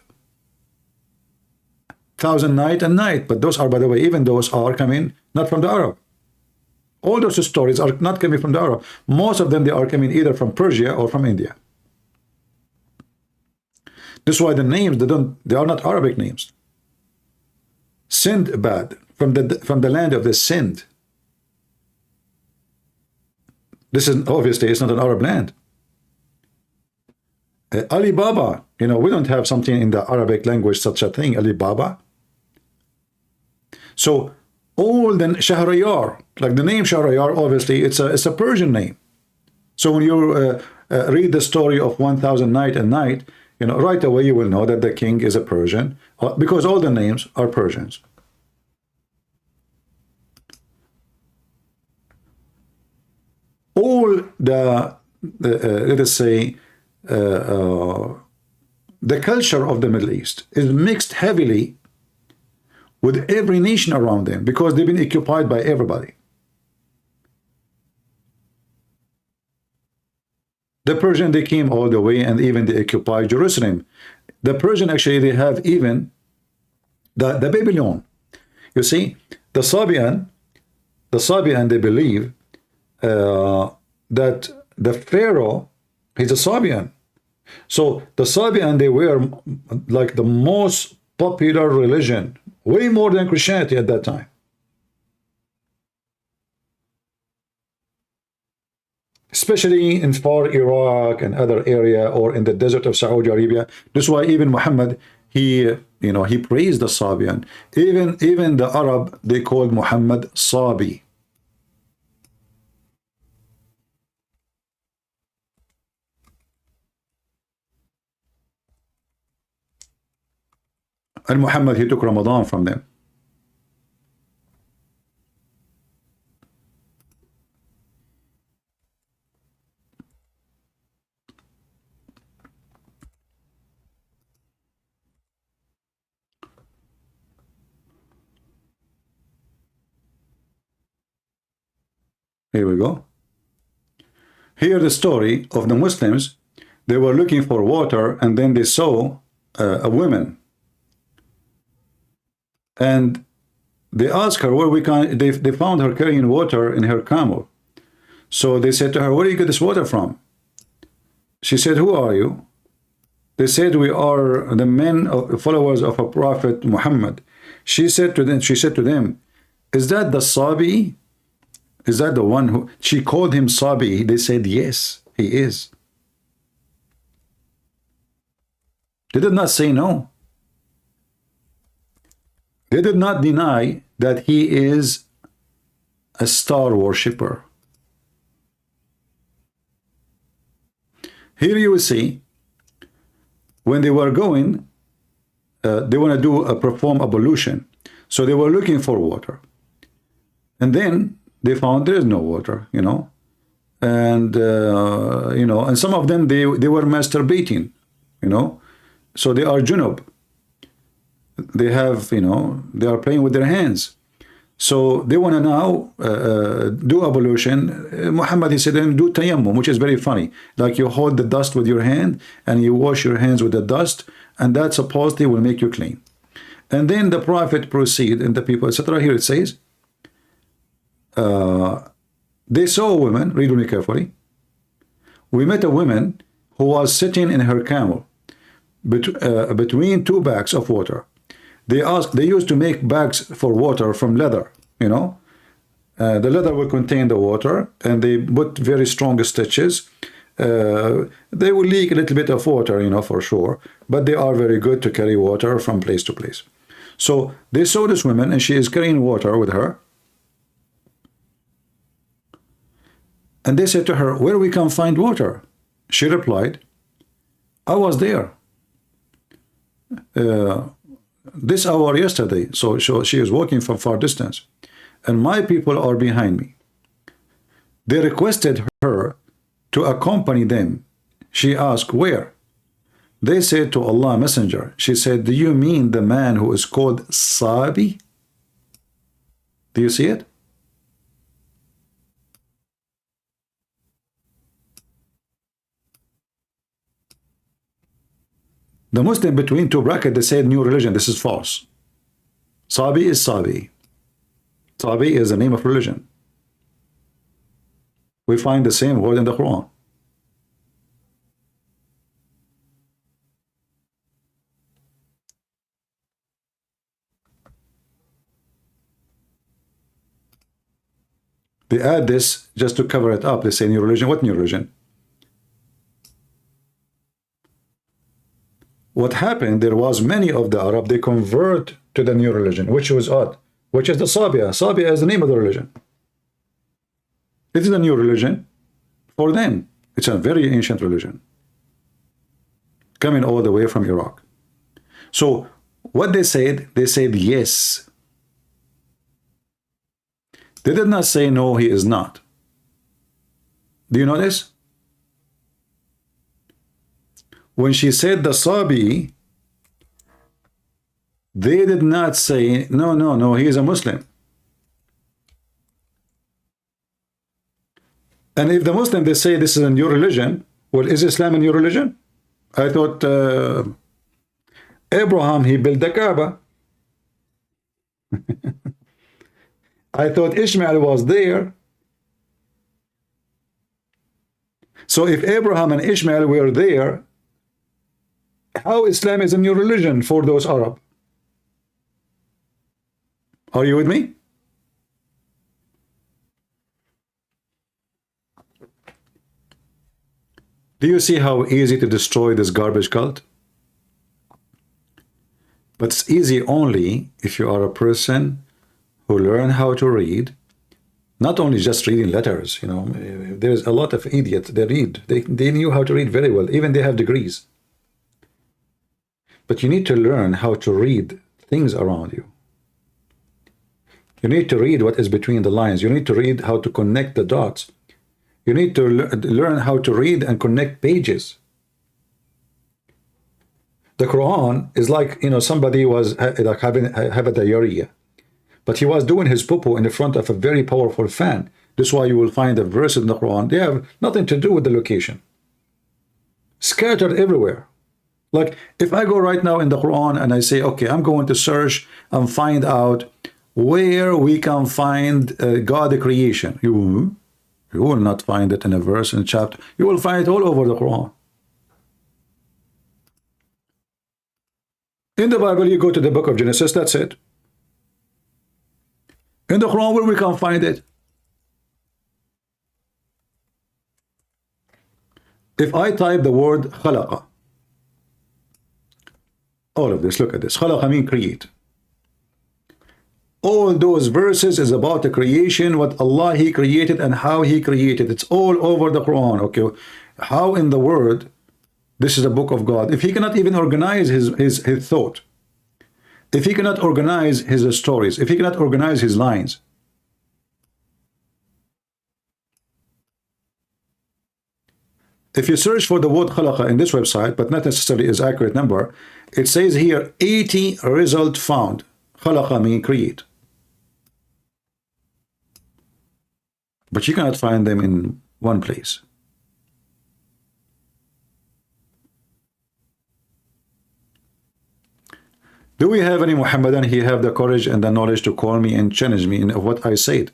Thousand Night and Night, but those are, by the way, even those are coming not from the Arab. All those stories are not coming from the Arab. Most of them, they are coming either from Persia or from India. This is why the names, they are not Arabic names. Sindbad, from the land of the Sind. This is obviously, it's not an Arab land. Alibaba, you know, we don't have something in the Arabic language, such a thing, Alibaba. So all the Shahriyar, like the name Shahriyar, obviously it's a Persian name. So when you read the story of 1000 Night and Night, you know, right away you will know that the king is a Persian, because all the names are Persians. All let us say, the culture of the Middle East is mixed heavily with every nation around them because they've been occupied by everybody. The Persian, they came all the way and even they occupied Jerusalem. The Persian, actually, they have even the Babylon. You see, the Sabian, they believe that the Pharaoh, he's a Sabian. So the Sabian, they were like the most popular religion, way more than Christianity at that time. Especially in far Iraq and other area, or in the desert of Saudi Arabia. That's why even Muhammad, he praised the Sabian. Even the Arab, they called Muhammad Sabi. And Muhammad, he took Ramadan from them. Here we go. Here the story of the Muslims. They were looking for water, and then they saw a woman, and they asked her where we can. They found her carrying water in her camel. So they said to her, where do you get this water from? She said, who are you? They said, we are the men followers of a prophet Muhammad. She said to them, is that the Sabi? Is that the one who she called him Sabi? They said, yes, he is. They did not say no. They did not deny that he is a star worshipper. Here you will see, when they were going, they want to perform ablution. So they were looking for water. And then they found there is no water, you know. And, you know, and some of them, they were masturbating, you know. So they are junub. They have, you know, they are playing with their hands. So they want to now do ablution. Muhammad, he said, do tayammum, which is very funny. Like you hold the dust with your hand and you wash your hands with the dust, and that supposedly will make you clean. And then the Prophet proceed, and the people, etc. Here it says, they saw a woman, read with me carefully. We met a woman who was sitting in her camel between two bags of water. They used to make bags for water from leather, you know. The leather will contain the water, and they put very strong stitches. They will leak a little bit of water, you know, for sure, but they are very good to carry water from place to place. So they saw this woman, and she is carrying water with her. And they said to her, where we can find water? She replied, I was there this hour yesterday. So she is walking from far distance, and my people are behind me. They requested her to accompany them. She asked, where? They said, to Allah Messenger. She said, do you mean the man who is called Sabi? Do you see it? The Muslim between two brackets, they said new religion. This is false. Sabi is Sabi. Sabi is the name of religion. We find the same word in the Quran. They add this just to cover it up. They say new religion. What new religion? What happened, there was many of the Arab, they convert to the new religion, which was odd, which is the Sabia. Sabia is the name of the religion. It is a new religion for them. It's a very ancient religion, coming all the way from Iraq. So what they said yes. They did not say no, he is not. Do you know this? When she said the Sabi, they did not say, no, he is a Muslim. And if the Muslim, they say this is a new religion, well, is Islam a new religion? I thought Abraham, he built the Kaaba. I thought Ishmael was there. So if Abraham and Ishmael were there, how Islam is a new religion for those Arab? Are you with me? Do you see how easy to destroy this garbage cult? But it's easy only if you are a person who learn how to read, not only just reading letters, you know. There's a lot of idiots, they read. They knew how to read very well, even they have degrees. But you need to learn how to read things around you. You need to read what is between the lines. You need to read how to connect the dots. You need to learn how to read and connect pages. The Quran is like, you know, somebody was like have a diarrhea, but he was doing his poo-poo in the front of a very powerful fan. This is why you will find the verses in the Quran. They have nothing to do with the location. Scattered everywhere. Like if I go right now in the Quran and I say, okay, I'm going to search and find out where we can find God the creation. You will not find it in a verse, in a chapter. You will find it all over the Quran. In the Bible, you go to the book of Genesis, that's it. In the Quran, where we can find it? If I type the word khalaqa, all of this, look at this. Khalaqa means create. All those verses is about the creation, what Allah He created and how He created. It's all over the Quran. Okay, how in the world this is a book of God? If He cannot even organize his thought, if He cannot organize His stories, if He cannot organize His lines. If you search for the word khalaqa in this website, but not necessarily is accurate number, it says here 80 result found. Khalaqa mean create. But you cannot find them in one place. Do we have any Muhammadan? He have the courage and the knowledge to call me and challenge me in what I said.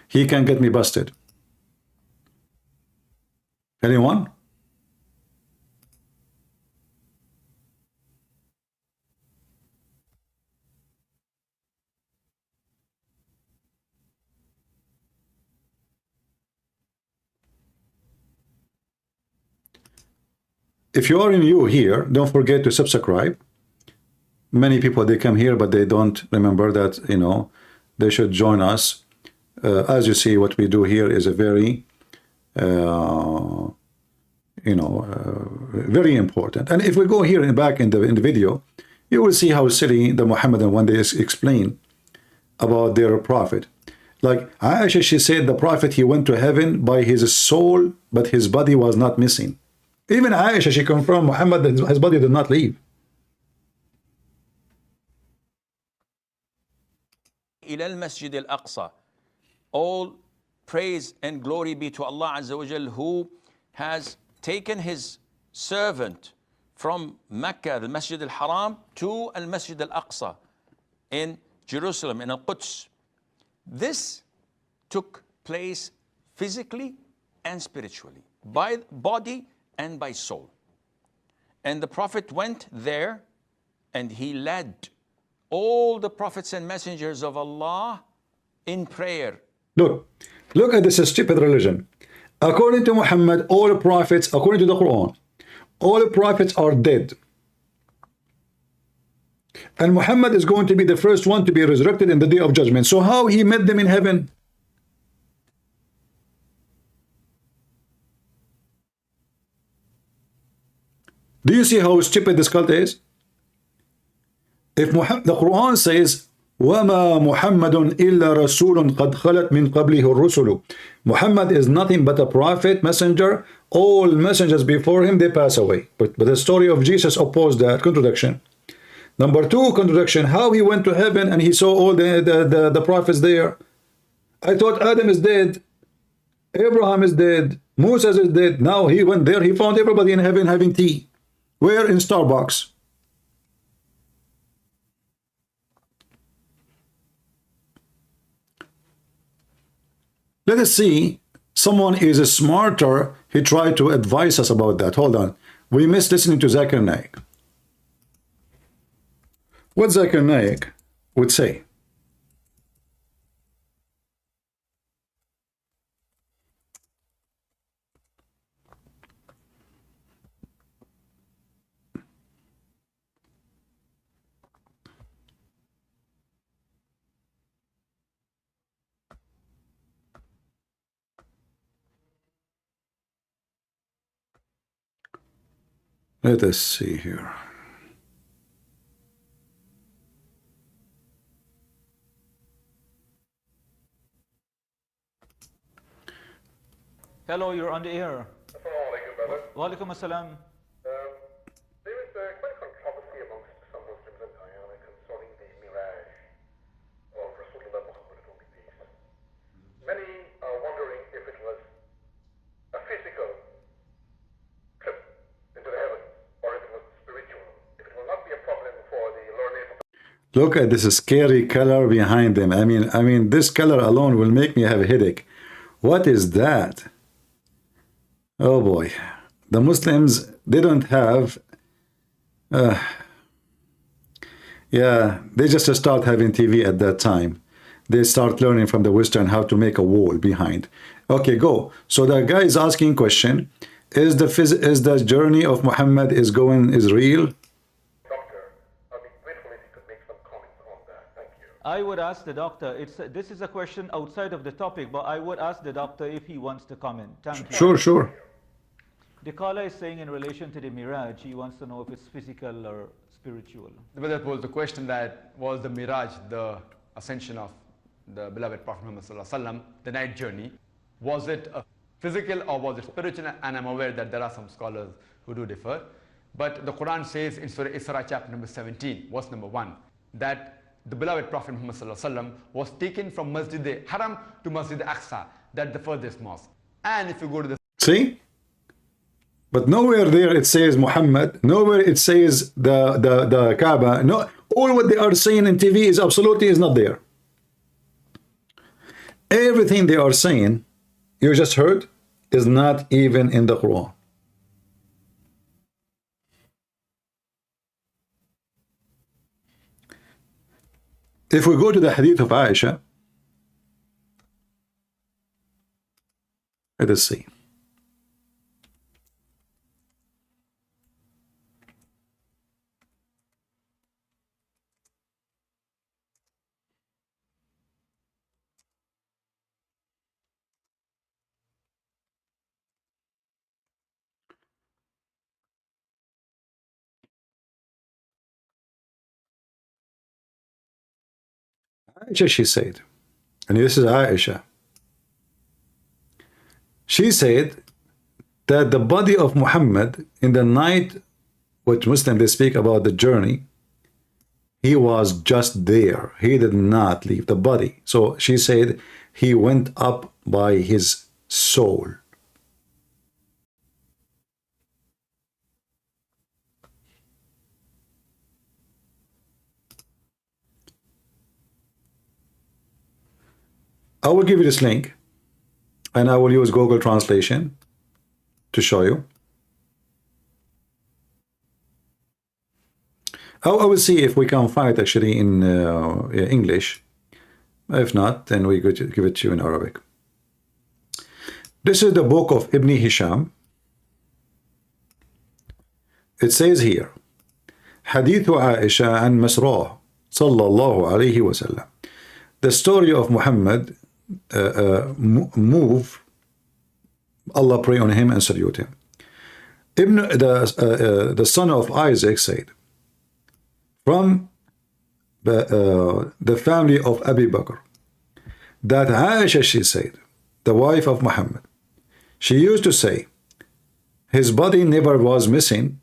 He can get me busted. Anyone? If you are new here, don't forget to subscribe. Many people, they come here, but they don't remember that, you know, they should join us. As you see, what we do here is a very, very important. And if we go here and back in the video, you will see how silly the Muhammadan when they explain about their prophet. Like Aisha, she said the prophet, he went to heaven by his soul, but his body was not missing. Even Aisha, she confirmed Muhammad that his body did not leave. إلى المسجد الأقصى. All praise and glory be to Allah Azza wa Jal, who has taken his servant from Mecca, the Masjid al-Haram, to al-Masjid al-Aqsa in Jerusalem, in Al-Quds. This took place physically and spiritually, by body and by soul. And the Prophet went there and he led all the prophets and messengers of Allah in prayer. Look at this stupid religion. According to Muhammad, all prophets, according to the Quran, all prophets are dead. And Muhammad is going to be the first one to be resurrected in the day of judgment. So how he met them in heaven? Do you see how stupid this cult is? If the Quran says, وَمَا مُحَمَّدٌ إِلَّا رَسُولٌ قَدْ خَلَتْ مِنْ قَبْلِهِ الرُّسُلُ. Muhammad is nothing but a prophet, messenger. All messengers before him, they pass away. But the story of Jesus opposed that contradiction. Number two contradiction, how he went to heaven and he saw all the prophets there. I thought Adam is dead, Abraham is dead, Moses is dead. Now he went there, he found everybody in heaven having tea. Where? In Starbucks. Let us see, someone is smarter, he tried to advise us about that. Hold on, we missed listening to Zakir Naik. What Zakir Naik would say. Let us see here. Hello, you're on the air. Wa alaikum assalam. There is quite a controversy amongst some Muslims in Guyana concerning the mirage of Rasulullah Muhammad, peace. Many Look at this scary color behind them. I mean, this color alone will make me have a headache. What is that? Oh boy. The Muslims, they don't have... yeah, they just start having TV at that time. They start learning from the Western how to make a wall behind. Okay, go. So the guy is asking question: is the journey of Muhammad is real? I would ask the doctor, this is a question outside of the topic, but I would ask the doctor if he wants to comment. Thank you. Sure. The caller is saying in relation to the Miraj, he wants to know if it's physical or spiritual. That was the question, that was the Miraj, the ascension of the beloved Prophet Muhammad, the night journey. Was it a physical or was it spiritual? And I'm aware that there are some scholars who do differ. But the Quran says in Surah Isra chapter number 17, verse number 1, that the beloved Prophet Muhammad was taken from Masjid al-Haram to Masjid al-Aqsa, that the furthest mosque. And if you go to the... See? But nowhere there it says Muhammad, nowhere it says the Kaaba. No, all what they are saying in TV is absolutely is not there. Everything they are saying, you just heard, is not even in the Quran. If we go to the hadith of Aisha, let us see. Aisha, she said, and this is Aisha, she said that the body of Muhammad in the night, which Muslims they speak about the journey, he was just there. He did not leave the body. So she said he went up by his soul. I will give you this link and I will use Google Translation to show you. I will see if we can find it actually in English. If not, then we could give it to you in Arabic. This is the book of Ibn Hisham. It says here, Hadith Aisha and Masrah sallallahu alayhi wa sallam. The story of Muhammad move, Allah pray on him and salute him. The son of Isaac said, from the family of Abi Bakr, that Aisha, she said, the wife of Muhammad, she used to say, his body never was missing,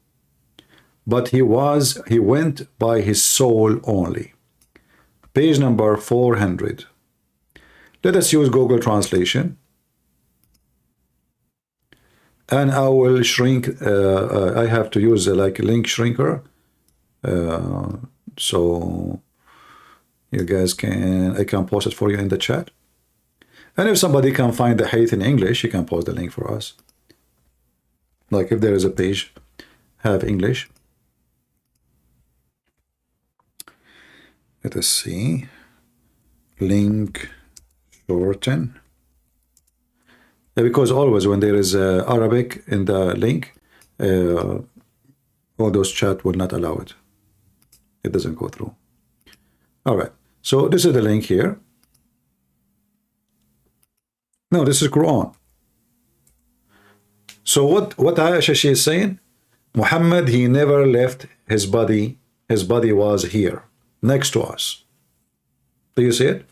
but he went by his soul only. Page number 400. Let us use Google Translation. And I will shrink, I have to use like a link shrinker. So you guys I can post it for you in the chat. And if somebody can find the hadith in English, you can post the link for us. Like if there is a page, have English. Let us see. Link shorten. Yeah, because always when there is Arabic in the link, all those chat will not allow it. It doesn't go through. All right. So this is the link here. No, this is Quran. So what Aisha, she is saying, Muhammad, he never left his body. His body was here, next to us. Do you see it?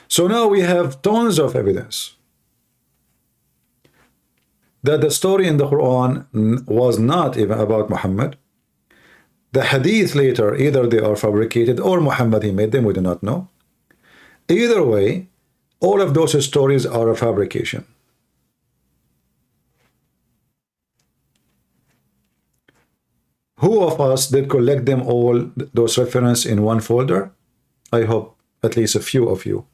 So now we have tons of evidence that the story in the Quran was not even about Muhammad. The hadith later, either they are fabricated or Muhammad, he made them, we do not know. Either way, all of those stories are a fabrication. Who of us did collect them all, those references in one folder? I hope at least a few of you.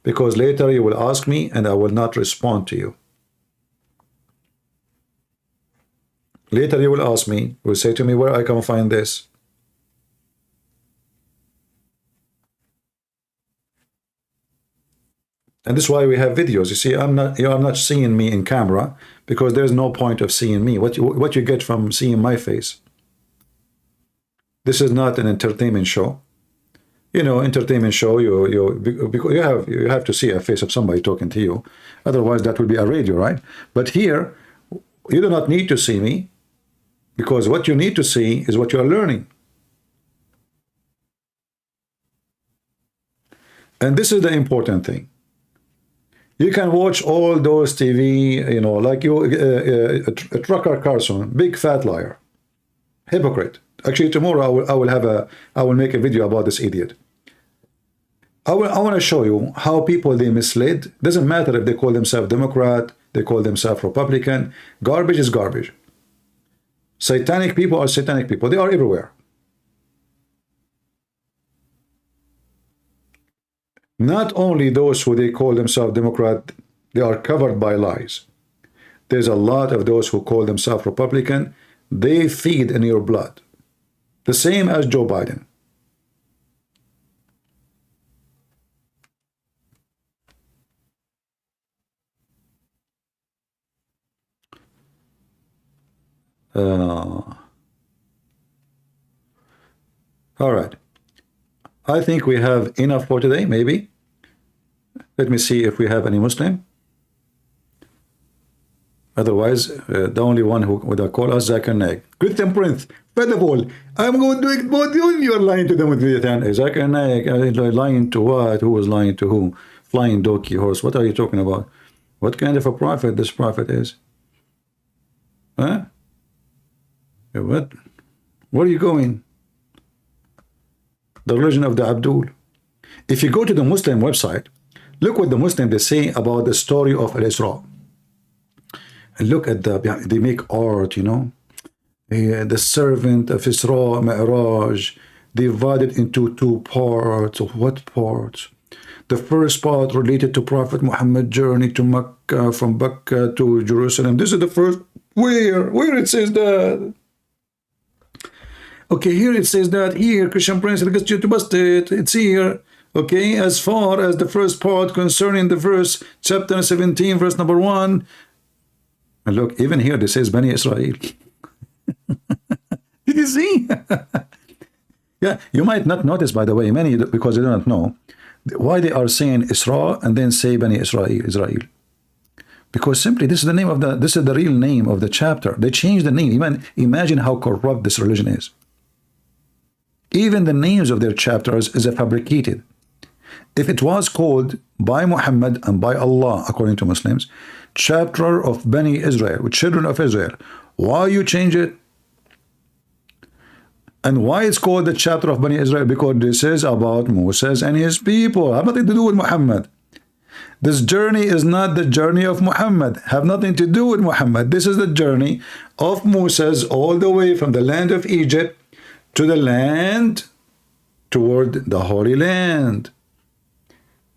Because later you will ask me and I will not respond to you. Later you will ask me, you will say to me where I can find this. And this is why we have videos. You see, you are not seeing me in camera because there's no point of seeing me. What you get from seeing my face. This is not an entertainment show. You know, entertainment show, because you have to see a face of somebody talking to you. Otherwise, that would be a radio, right? But here, you do not need to see me because what you need to see is what you are learning. And this is the important thing. You can watch all those TV, you know, like a trucker Carson, big fat liar, hypocrite. Actually, tomorrow I will make a video about this idiot. I want to show you how people they misled. Doesn't matter if they call themselves Democrat, they call themselves Republican. Garbage is garbage. Satanic people are satanic people. They are everywhere. Not only those who they call themselves Democrat, they are covered by lies. There's a lot of those who call themselves Republican. They feed in your blood. The same as Joe Biden. All right. I think we have enough for today, maybe. Let me see if we have any Muslim. Otherwise, the only one who would call us Zakir Naik. Christian Prince, first of all, I'm going to expose you. You're lying to them with Zakir Naik. Lying to what? Who was lying to who? Flying donkey horse. What are you talking about? What kind of a prophet this prophet is? Huh? What? Where are you going? The religion of the Abdul. If you go to the Muslim website, look what the Muslims they say about the story of Al-Isra. And look at they make art, you know. The servant of Isra Mi'raj divided into two parts. What parts? The first part related to Prophet Muhammad journey to Mecca, from Mecca to Jerusalem. This is the first. Where it says that? Okay, here it says that. Here, Christian Prince, it's here. Okay, as far as the first part concerning the verse, chapter 17, verse number 1. And look, even here, this says Bani Israel. Did you see? Yeah, you might not notice, by the way, many, because they do not know, why they are saying Isra and then say Bani Israel. Because simply, this is the name of this is the real name of the chapter. They changed the name. Imagine how corrupt this religion is. Even the names of their chapters is fabricated. If it was called by Muhammad and by Allah, according to Muslims, chapter of Bani Israel, children of Israel, why you change it? And why it's called the chapter of Bani Israel? Because this is about Moses and his people. Have nothing to do with Muhammad. This journey is not the journey of Muhammad. Have nothing to do with Muhammad. This is the journey of Moses all the way from the land of Egypt to the land toward the Holy Land.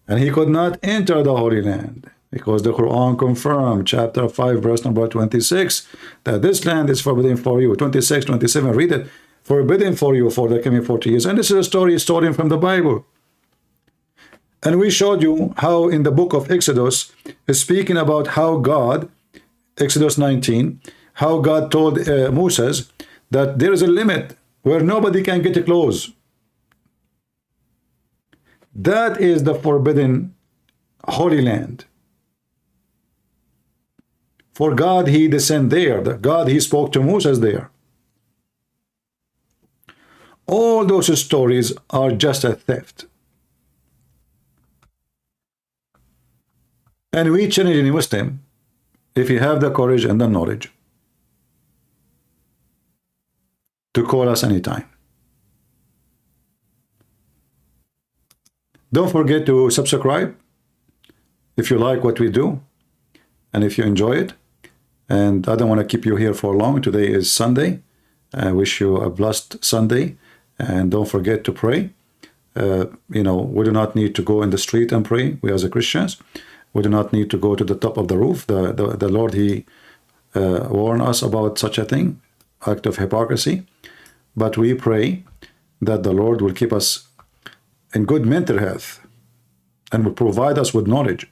And he could not enter the Holy Land because the Quran confirmed, chapter 5, verse number 26, that this land is forbidden for you. 26, 27, read it. Forbidden for you for the coming 40 years. And this is a story stolen from the Bible. And we showed you how in the book of Exodus, is speaking about how God, Exodus 19, how God told Moses that there is a limit where nobody can get close. That is the forbidden Holy Land. For God, he descended there. The God, he spoke to Moses there. All those stories are just a theft. And we challenge any Muslim, if you have the courage and the knowledge, to call us anytime. Don't forget to subscribe if you like what we do and if you enjoy it. And I don't want to keep you here for long. Today is Sunday. I wish you a blessed Sunday, and don't forget to pray. You know, we do not need to go in the street and pray. We as a Christians, we do not need to go to the top of the roof. The Lord, He warned us about such a thing, act of hypocrisy. But we pray that the Lord will keep us in good mental health and will provide us with knowledge.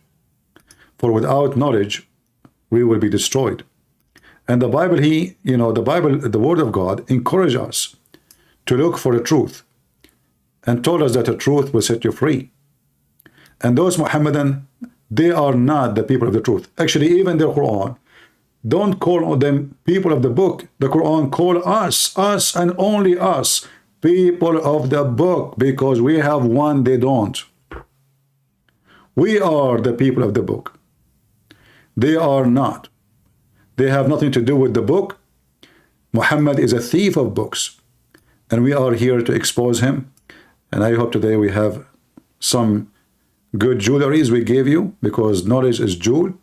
For without knowledge, we will be destroyed. And the Bible, the Word of God, encouraged us to look for the truth and told us that the truth will set you free. And those Mohammedan, they are not the people of the truth. Actually, even the Quran, don't call them people of the book. The Quran call us and only us, people of the book, because we have one, they don't. We are the people of the book. They are not. They have nothing to do with the book. Muhammad is a thief of books, and we are here to expose him. And I hope today we have some good jewelries we gave you, because knowledge is jewel,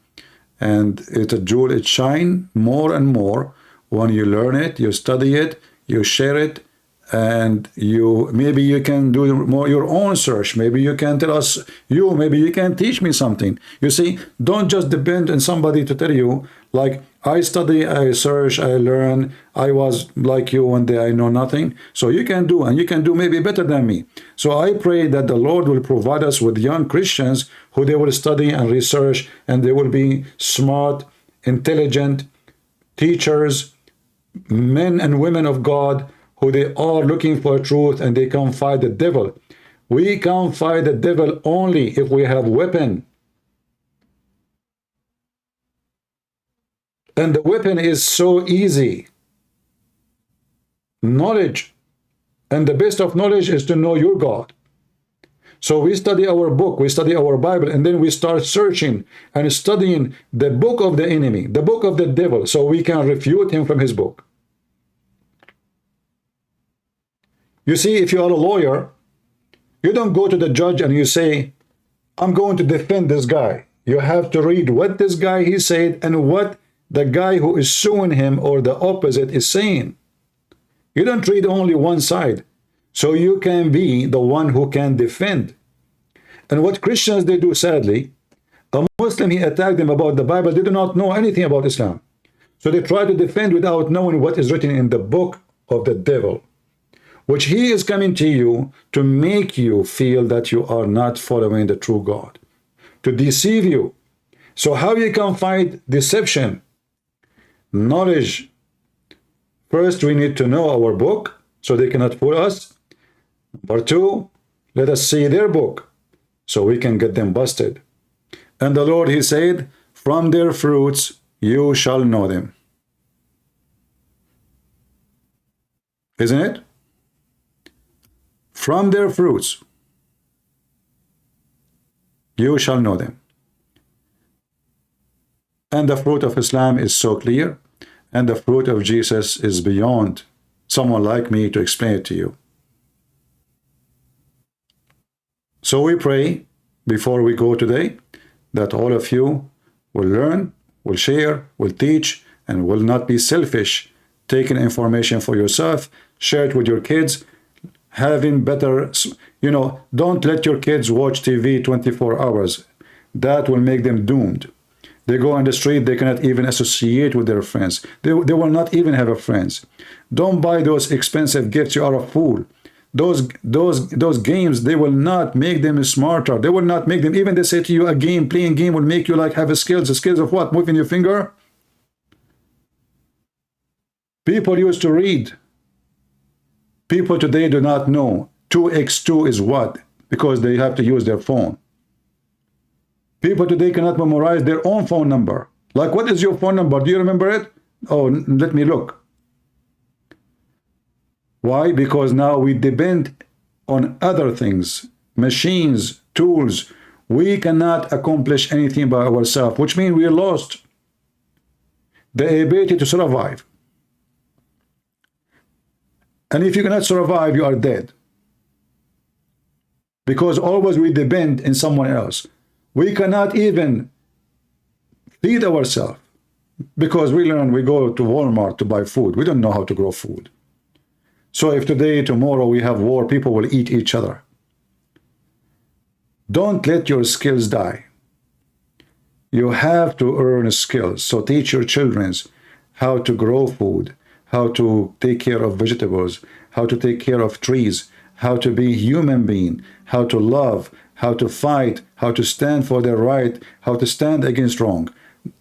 and it's a jewel, it shines more and more when you learn it, you study it, you share it, and maybe you can do more your own search. Maybe you can tell us, maybe you can teach me something. You see, don't just depend on somebody to tell you, like, I study, I search, I learn, I was like you one day, I know nothing. So you can do, and you can do maybe better than me. So I pray that the Lord will provide us with young Christians who they will study and research, and they will be smart, intelligent teachers, men and women of God, who they are looking for truth, and they can fight the devil. We can fight the devil only if we have weapon. And the weapon is so easy. Knowledge. And the best of knowledge is to know your God. So we study our book, we study our Bible, and then we start searching and studying the book of the enemy, the book of the devil, so we can refute him from his book. You see, if you are a lawyer, you don't go to the judge and you say, I'm going to defend this guy. You have to read what this guy he said and what the guy who is suing him or the opposite is saying. You don't read only one side, so you can be the one who can defend. And what Christians they do, sadly, a Muslim, he attacked them about the Bible, they do not know anything about Islam. So they try to defend without knowing what is written in the book of the devil, which he is coming to you to make you feel that you are not following the true God, to deceive you. So how you can fight deception? Knowledge. First, we need to know our book, so they cannot fool us. Number two, let us see their book, so we can get them busted. And the Lord, he said, from their fruits you shall know them. Isn't it? From their fruits you shall know them. And the fruit of Islam is so clear, and the fruit of Jesus is beyond someone like me to explain it to you. So we pray before we go today that all of you will learn, will share, will teach, and will not be selfish, taking information for yourself, share it with your kids, having better, don't let your kids watch TV 24 hours. That will make them doomed. They go on the street, they cannot even associate with their friends. They will not even have a friends. Don't buy those expensive gifts, you are a fool. Those games, they will not make them smarter. They will not make them, even they say to you, playing game will make you like have a skills. The skills of what? Moving your finger? People used to read. People today do not know 2x2 is what, because they have to use their phone. People today cannot memorize their own phone number. Like, what is your phone number? Do you remember it? Oh, let me look. Why? Because now we depend on other things, machines, tools. We cannot accomplish anything by ourselves, which means we are lost the ability to survive. And if you cannot survive, you are dead. Because always we depend on someone else. We cannot even feed ourselves. Because we go to Walmart to buy food. We don't know how to grow food. So if today, tomorrow we have war, people will eat each other. Don't let your skills die. You have to earn skills. So teach your children how to grow food, how to take care of vegetables, how to take care of trees, how to be a human being, how to love, how to fight, how to stand for their right, how to stand against wrong.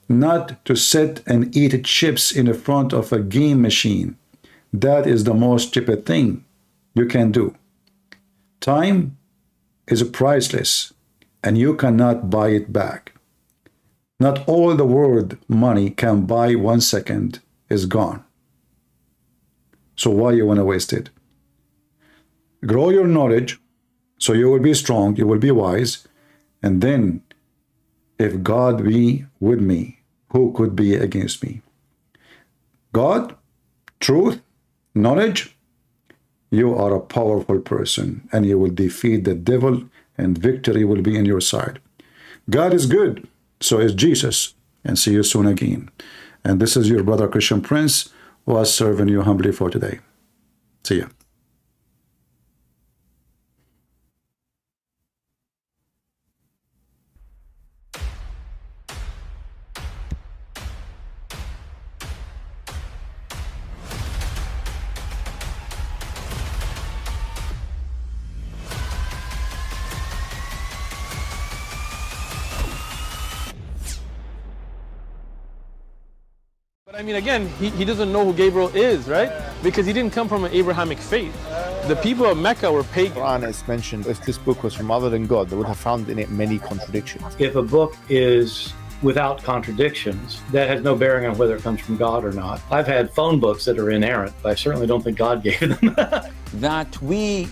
Not to sit and eat chips in the front of a game machine. That is the most stupid thing you can do. Time is priceless, and you cannot buy it back. Not all the world money can buy 1 second is gone. So why you want to waste it? Grow your knowledge so you will be strong, you will be wise, and then if God be with me, who could be against me? God, truth, knowledge, you are a powerful person and you will defeat the devil and victory will be in your side. God is good, so is Jesus, and see you soon again. And this is your brother Christian Prince, who was serving you humbly for today. See ya. But I mean, again, he doesn't know who Gabriel is, right? Because he didn't come from an Abrahamic faith. The people of Mecca were pagan. Quran is mentioned, if this book was from other than God, they would have found in it many contradictions. If a book is without contradictions, that has no bearing on whether it comes from God or not. I've had phone books that are inerrant, but I certainly don't think God gave them. That we